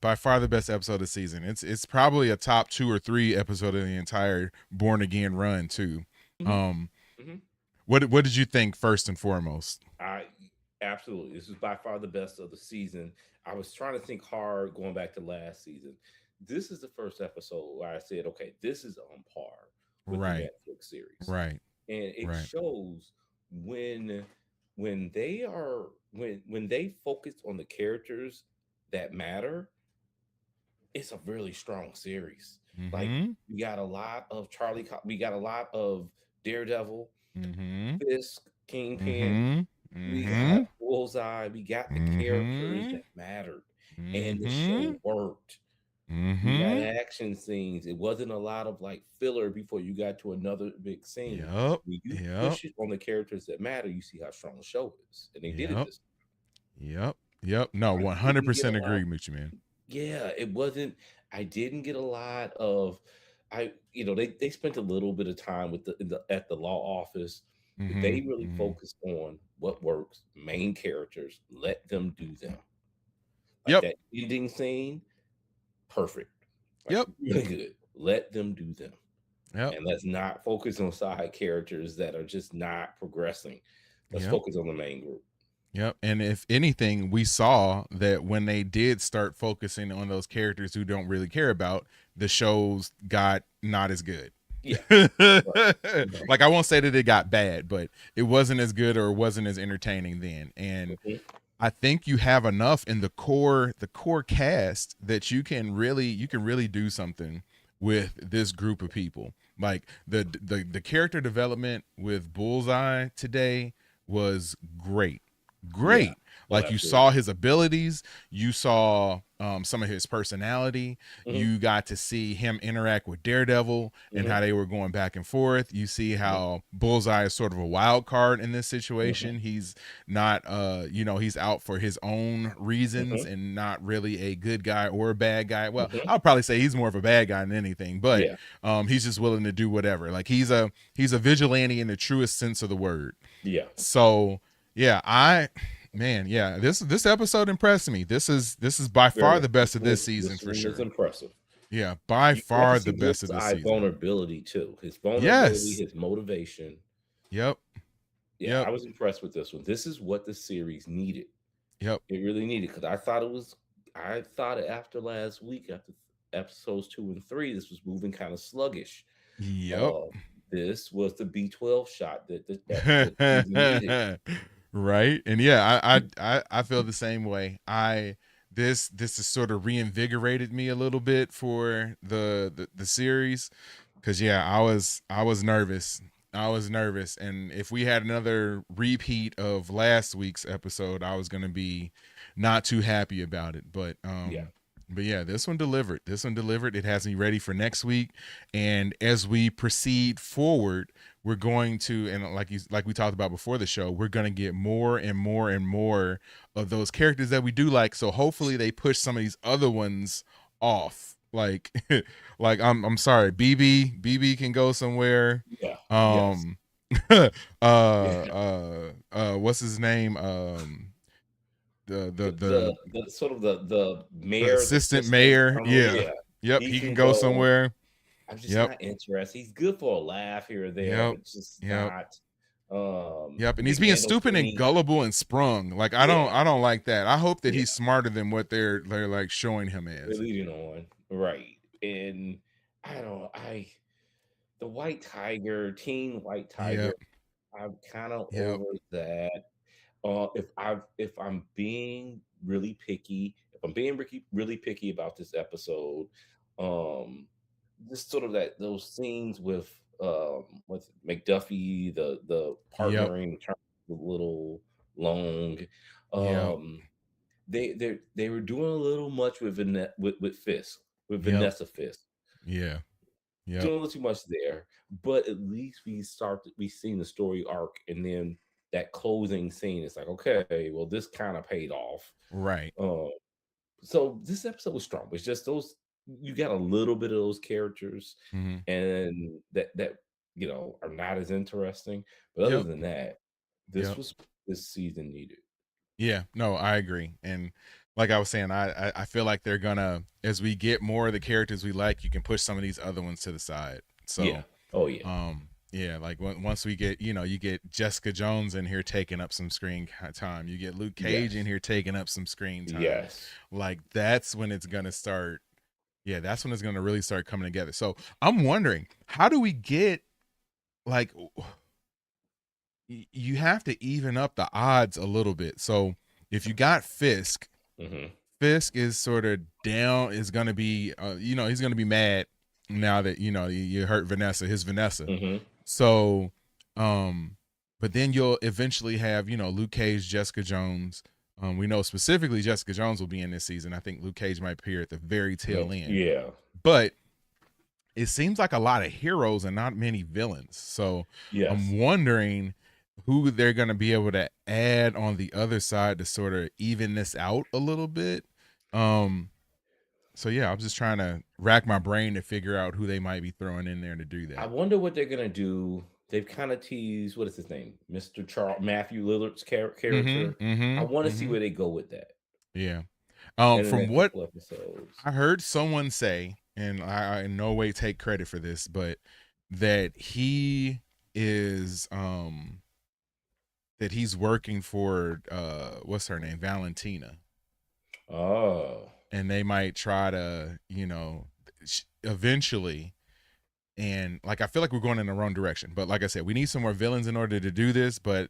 by far the best episode of the season. It's probably a top 2 or 3 episode of the entire Born Again run too. What did you think first and foremost? Absolutely, this is by far the best of the season. I was trying to think hard going back to last season. This is the first episode where I said, okay, this is on par with the Netflix series. Right. And it shows when they focus on the characters that matter, it's a really strong series. Like we got a lot of we got a lot of Daredevil, Fisk, Kingpin, we got Bullseye, we got the characters that mattered, and the show worked. We got action scenes. It wasn't a lot of like filler before you got to another big scene. When you push it on the characters that matter, you see how strong the show is, and they did it this time. Yep. No, 100% agree with you, man. Yeah, it wasn't. I didn't get a lot of. They spent a little bit of time with at the law office. They really focused on what works. Main characters, let them do them. Like that ending scene, perfect. Really good. Let them do them. Yep. And let's not focus on side characters that are just not progressing. Let's Yep. focus on the main group. Yep. And if anything, we saw that when they did start focusing on those characters who don't really care about, the shows got not as good. Yeah. Like, I won't say that it got bad, but it wasn't as good or wasn't as entertaining then. And I think you have enough in the core cast that you can really do something with this group of people. Like the character development with Bullseye today was great. Yeah. Like, you saw his abilities, you saw some of his personality, you got to see him interact with Daredevil and how they were going back and forth. You see how Bullseye is sort of a wild card in this situation. He's not he's out for his own reasons and not really a good guy or a bad guy. Well, I'll probably say he's more of a bad guy than anything, but he's just willing to do whatever. Like, he's a vigilante in the truest sense of the word. Yeah. So yeah, this episode impressed me. This is by far the best of this season for sure. It's impressive. Yeah, by far the best of this season. Vulnerability too. His vulnerability, his motivation. Yep. Yeah, I was impressed with this one. This is what the series needed. Yep. It really needed, because I thought after last week, after episodes 2 and 3, this was moving kind of sluggish. Yep. This was the B12 shot that needed. Right. And yeah, I feel the same way. This has sort of reinvigorated me a little bit for the series, because I was nervous. And if we had another repeat of last week's episode, I was going to be not too happy about it. But this one delivered. It has me ready for next week. And as we proceed forward, we're going to, and like we talked about before the show, we're going to get more and more and more of those characters that we do like. So hopefully they push some of these other ones off. Like I'm sorry, BB can go somewhere. What's his name? The sort of the mayor, assistant mayor. Yep, he can go somewhere. I'm just not interested. He's good for a laugh here or there, but just not. And he's being stupid and gullible and sprung. Like, I don't like that. I hope that he's smarter than what they're like showing him as. They're leading on, right? And the White Tiger, Teen White Tiger. I'm kind of over that. If I'm being really picky, really picky about this episode, just sort of those scenes with McDuffie, the partnering with Little Long, they were doing a little much with Fisk, with Vanessa Fisk. Doing a little too much there, but at least we've seen the story arc, and then that closing scene is like, okay, well, this kind of paid off, right? So this episode was strong. It's just those, you got a little bit of those characters, and that are not as interesting. But other than that, this season needed. Yeah, no, I agree. And like I was saying, I feel like they're gonna, as we get more of the characters we like, you can push some of these other ones to the side. So like once we get, you get Jessica Jones in here taking up some screen time, you get Luke Cage in here taking up some screen time. Like, that's when it's gonna start. Yeah, that's when it's gonna really start coming together. So I'm wondering, how do we get, like, you have to even up the odds a little bit. So if you got Fisk, Fisk is sort of down, is going to be, he's going to be mad now that, you hurt his Vanessa. So, but then you'll eventually have, Luke Cage, Jessica Jones. We know specifically Jessica Jones will be in this season. I think Luke Cage might appear at the very tail end. Yeah. But it seems like a lot of heroes and not many villains. So I'm wondering who they're going to be able to add on the other side to sort of even this out a little bit. So yeah, I'm just trying to rack my brain to figure out who they might be throwing in there to do that. I wonder what they're going to do. They've kind of teased, what is his name? Mr. Matthew Lillard's character. I want to see where they go with that. Yeah. From what I heard someone say, and I in no way take credit for this, but that he is that he's working for what's her name, Valentina. Oh, And they might try to, you know, eventually. And like, I feel like we're going in the wrong direction, but like I said, we need some more villains in order to do this. But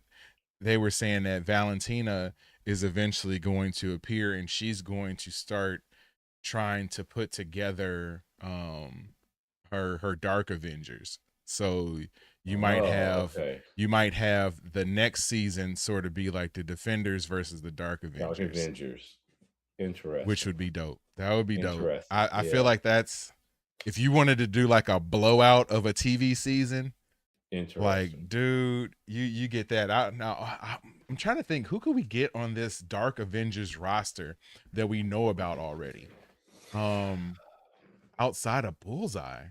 they were saying that Valentina is eventually going to appear, and she's going to start trying to put together her Dark Avengers. So you might have okay. the next season sort of be like the Defenders versus the Dark Dark Avengers, Avengers. Interesting. which would be dope. That would be dope. Interesting. I feel like that's, if you wanted to do like a blowout of a TV season, interesting. like, dude, you get that. I'm trying to think, who could we get on this Dark Avengers roster that we know about already? Outside of Bullseye.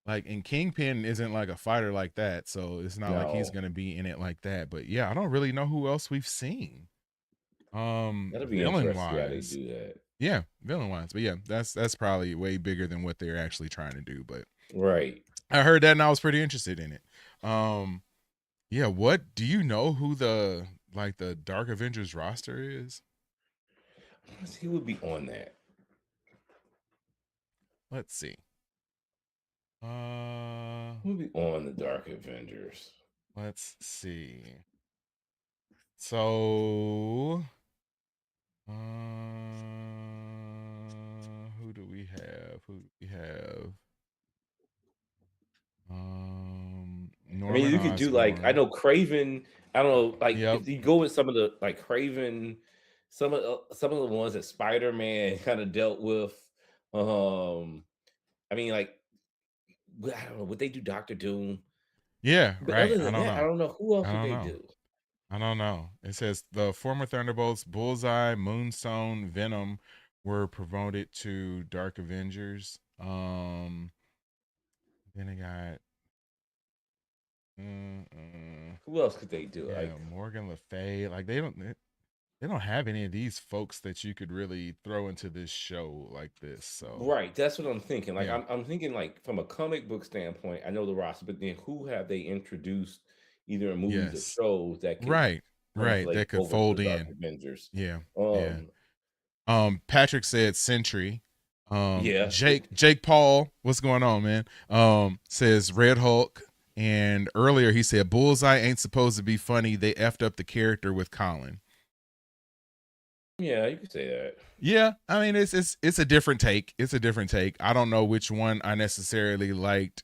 Like, and Kingpin isn't like a fighter like that, so it's not like he's gonna be in it like that. But yeah, I don't really know who else we've seen. That'll be villain interesting how they wise. do that. Yeah, villain wise. But yeah, that's probably way bigger than what they're actually trying to do. But Right. I heard that and I was pretty interested in it. Yeah, what do you know who the Dark Avengers roster is? He would be on that. Let's see. Who would be on the Dark Avengers? Let's see. So who do we have? I mean, you could do like, I know Craven. I don't know, like if you go with some of the like Craven, some of the ones that Spider-Man kind of dealt with. I mean, like, I don't know, would they do Doctor Doom? Yeah, But right. other than that, I don't know who else would they do. I don't know. It says the former Thunderbolts, Bullseye, Moonstone, Venom were promoted to Dark Avengers. Then I got who else could they do? Yeah, like Morgan Le Fay. Like they don't have any of these folks that you could really throw into this show like this. So right, that's what I'm thinking. Like I'm thinking like from a comic book standpoint, I know the roster, but then who have they introduced either in movies or shows that could right that could fold in Avengers? Patrick said Sentry. Jake Paul, what's going on, man? Says Red Hulk. And earlier he said Bullseye ain't supposed to be funny. They effed up the character with Colin. Yeah, you could say that. Yeah, I mean it's a different take. It's a different take. I don't know which one I necessarily liked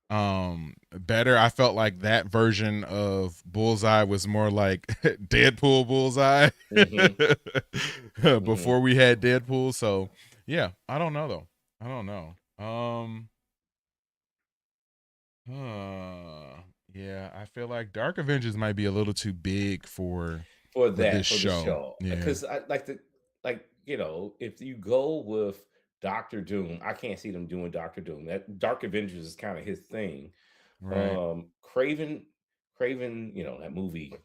better. I felt like that version of Bullseye was more like Deadpool Bullseye before we had Deadpool. So yeah, I don't know though. I don't know. Yeah, I feel like Dark Avengers might be a little too big for this show. Yeah. Because I like you know, if you go with Doctor Doom, I can't see them doing Doctor Doom. That Dark Avengers is kind of his thing. Right. Craven, you know, that movie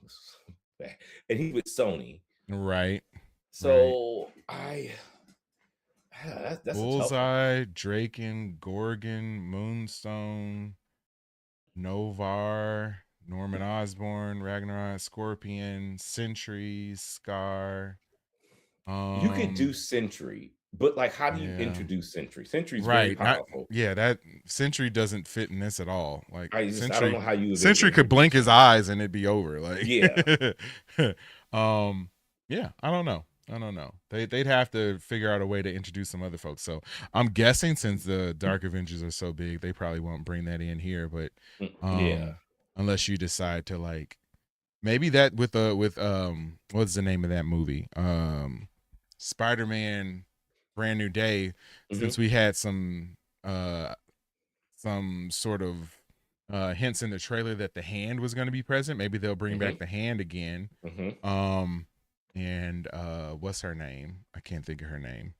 and he with Sony. Right. So that's Bullseye, Draken, Gorgon, Moonstone, Novar, Norman Osborn, Ragnarok, Scorpion, Sentry, Scar. You could do Sentry, but like, how do you introduce Sentry? Sentry's very powerful. That Sentry doesn't fit in this at all. Like, I don't know how you. Sentry could blink his eyes and it'd be over. Like, yeah, yeah. I don't know. They'd have to figure out a way to introduce some other folks. So I'm guessing since the Dark Avengers are so big, they probably won't bring that in here. But unless you decide to like, maybe that with what's the name of that movie? Spider-Man Brand New Day. Since we had some sort of hints in the trailer that the Hand was going to be present, maybe they'll bring back the Hand again. And what's her name? I can't think of her name.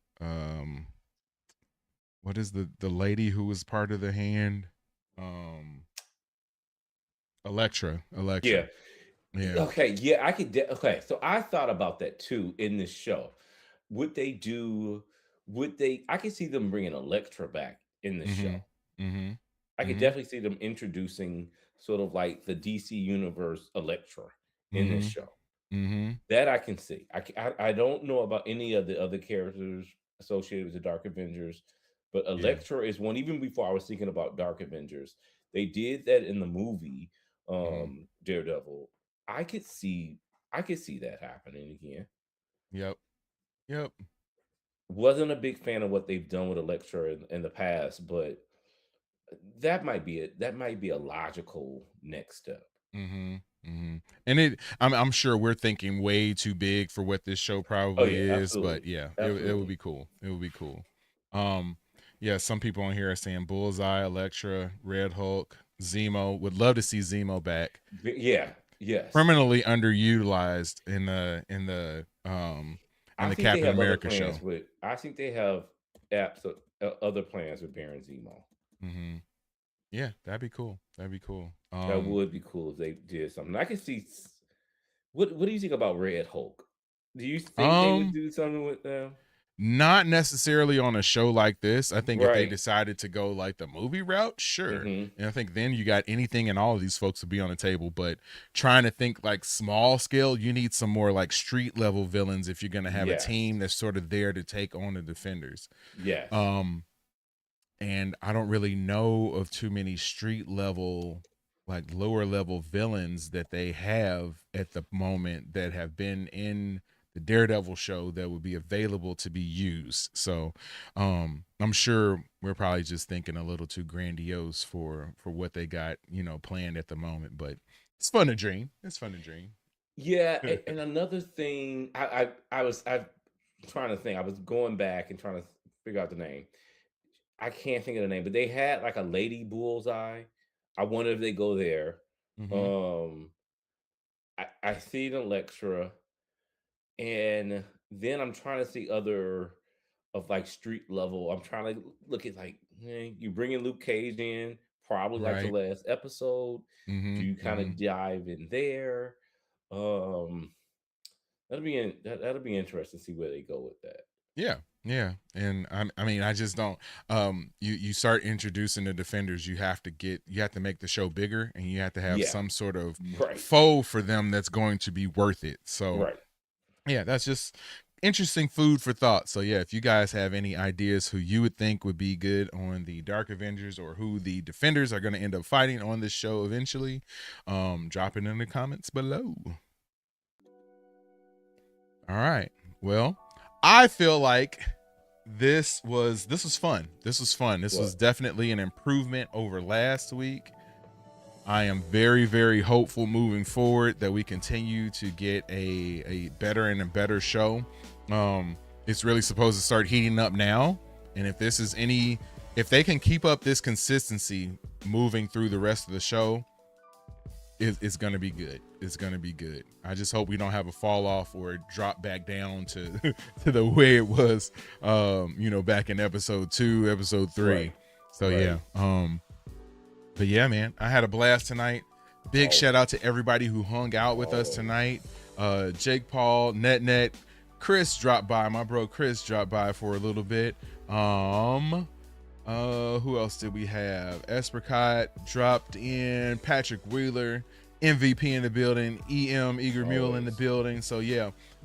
What is the lady who was part of the Hand? Elektra. Yeah. Okay. Yeah, I could. Okay, so I thought about that too in this show. Would they do? I could see them bringing Elektra back in the show. I could definitely see them introducing sort of like the DC universe Elektra in this show. That I can see. I don't know about any of the other characters associated with the Dark Avengers, but Elektra is one. Even before I was thinking about Dark Avengers, they did that in the movie Daredevil. I could see that happening again. Yep. Wasn't a big fan of what they've done with Elektra in the past, but that might be it. That might be a logical next step. And I'm sure we're thinking way too big for what this show probably is, but it would be cool. It would be cool. Some people on here are saying Bullseye, Elektra, Red Hulk, Zemo. Would love to see Zemo back. Yes. Criminally underutilized in the Captain America show. I think they have other plans with Baron Zemo. Yeah, that'd be cool. That would be cool if they did something. I can see. What do you think about Red Hulk? Do you think they would do something with them? Not necessarily on a show like this. I think if they decided to go like the movie route, sure. And I think then you got anything and all of these folks would be on the table. But trying to think like small scale, you need some more like street level villains if you're going to have a team that's sort of there to take on the Defenders. Yes. And I don't really know of too many street level, like lower level villains that they have at the moment that have been in the Daredevil show that would be available to be used. So I'm sure we're probably just thinking a little too grandiose for what they got, planned at the moment, but it's fun to dream. Yeah. And another thing, I was trying to think, I was going back and trying to figure out the name. I can't think of the name, but they had like a lady Bullseye. I wonder if they go there. I see an Elektra, and then I'm trying to see other of like street level. I'm trying to look at like you bring in Luke Cage in, probably like the last episode. Do you kind of dive in there? That'll be interesting to see where they go with that. Yeah. And I mean, I just don't, you start introducing the Defenders, you have to make the show bigger, and you have to have some sort of foe for them that's going to be worth it. So that's just interesting food for thought. So if you guys have any ideas who you would think would be good on the Dark Avengers, or who the Defenders are going to end up fighting on this show eventually, drop it in the comments below. All right. Well, I feel like this was fun. This was definitely an improvement over last week. I am very, very hopeful moving forward that we continue to get a better and a better show. It's really supposed to start heating up now. And if they can keep up this consistency moving through the rest of the show, it's going to be good. It's going to be good. I just hope we don't have a fall off or drop back down to the way it was, back in episode 2, episode 3. So but yeah, man, I had a blast tonight. Big shout out to everybody who hung out with us tonight. Jake Paul, Net, Chris dropped by. My bro Chris dropped by for a little bit. Who else did we have? Espercott dropped in, Patrick Wheeler, MVP in the building, Eager Mule in the building. So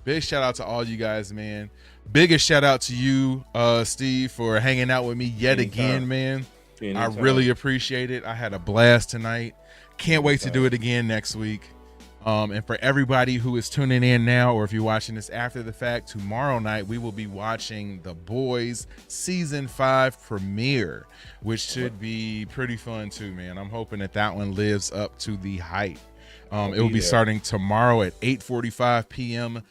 big shout out to all you guys, man. Biggest shout out to you, Steve, for hanging out with me yet again, man. I really appreciate it. I had a blast tonight. Can't wait to do it again next week. And for everybody who is tuning in now, or if you're watching this after the fact, tomorrow night we will be watching The Boys season 5 premiere, which should be pretty fun too, man. I'm hoping that one lives up to the hype. It will be starting tomorrow at 8:45 p.m.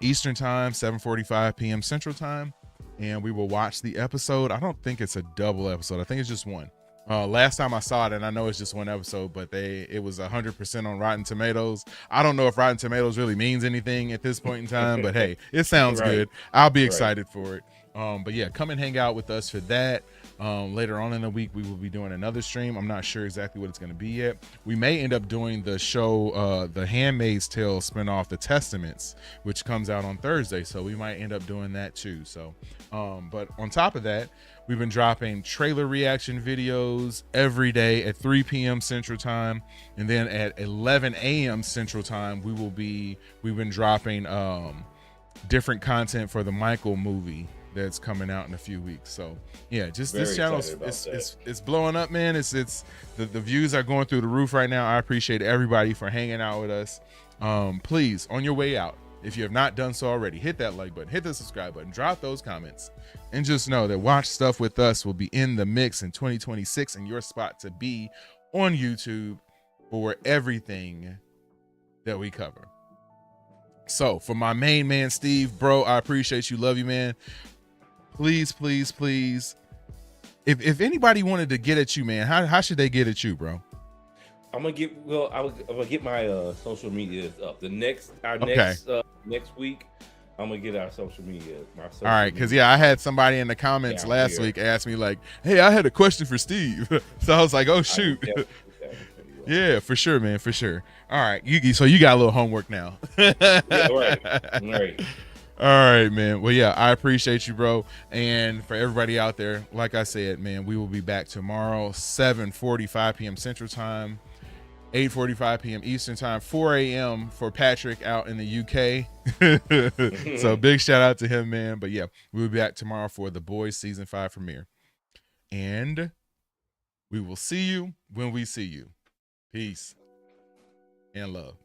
Eastern time, 7:45 p.m. Central time, and we will watch the episode. I don't think it's a double episode. I think it's just one. Last time I saw it, and I know it's just one episode, but it was 100% on Rotten Tomatoes. I don't know if Rotten Tomatoes really means anything at this point in time, but hey, it sounds good. I'll be excited for it. But come and hang out with us for that. Later on in the week, we will be doing another stream. I'm not sure exactly what it's going to be yet. We may end up doing the show, The Handmaid's Tale spinoff, The Testaments, which comes out on Thursday. So we might end up doing that too. So, but on top of that, we've been dropping trailer reaction videos every day at 3 p.m. Central Time. And then at 11 a.m. Central Time, we've been dropping different content for the Michael movie that's coming out in a few weeks. So yeah, just Very this channel it's blowing up, man. It's the views are going through the roof right now. I appreciate everybody for hanging out with us. Please, on your way out, if you have not done so already, hit that like button, hit the subscribe button, drop those comments, and just know that Watch Stuff with Us will be in the mix in 2026 and your spot to be on YouTube for everything that we cover. So for my main man, Steve, bro, I appreciate you. Love you, man. Please. If anybody wanted to get at you, man, how should they get at you, bro? I'm gonna get my social media up. Next week, I'm gonna get our social media. All right, because I had somebody in the comments last week ask me like, "Hey, I had a question for Steve," so I was like, "Oh shoot." Yeah, for sure, man, for sure. All right, so you got a little homework now. Yeah, right. All right, man. Well, yeah, I appreciate you, bro. And for everybody out there, like I said, man, we will be back tomorrow, 7:45 p.m. Central Time, 8:45 p.m. Eastern Time, 4 a.m. for Patrick out in the UK. So big shout out to him, man. But yeah, we'll be back tomorrow for The Boys Season 5 premiere. And we will see you when we see you. Peace and love.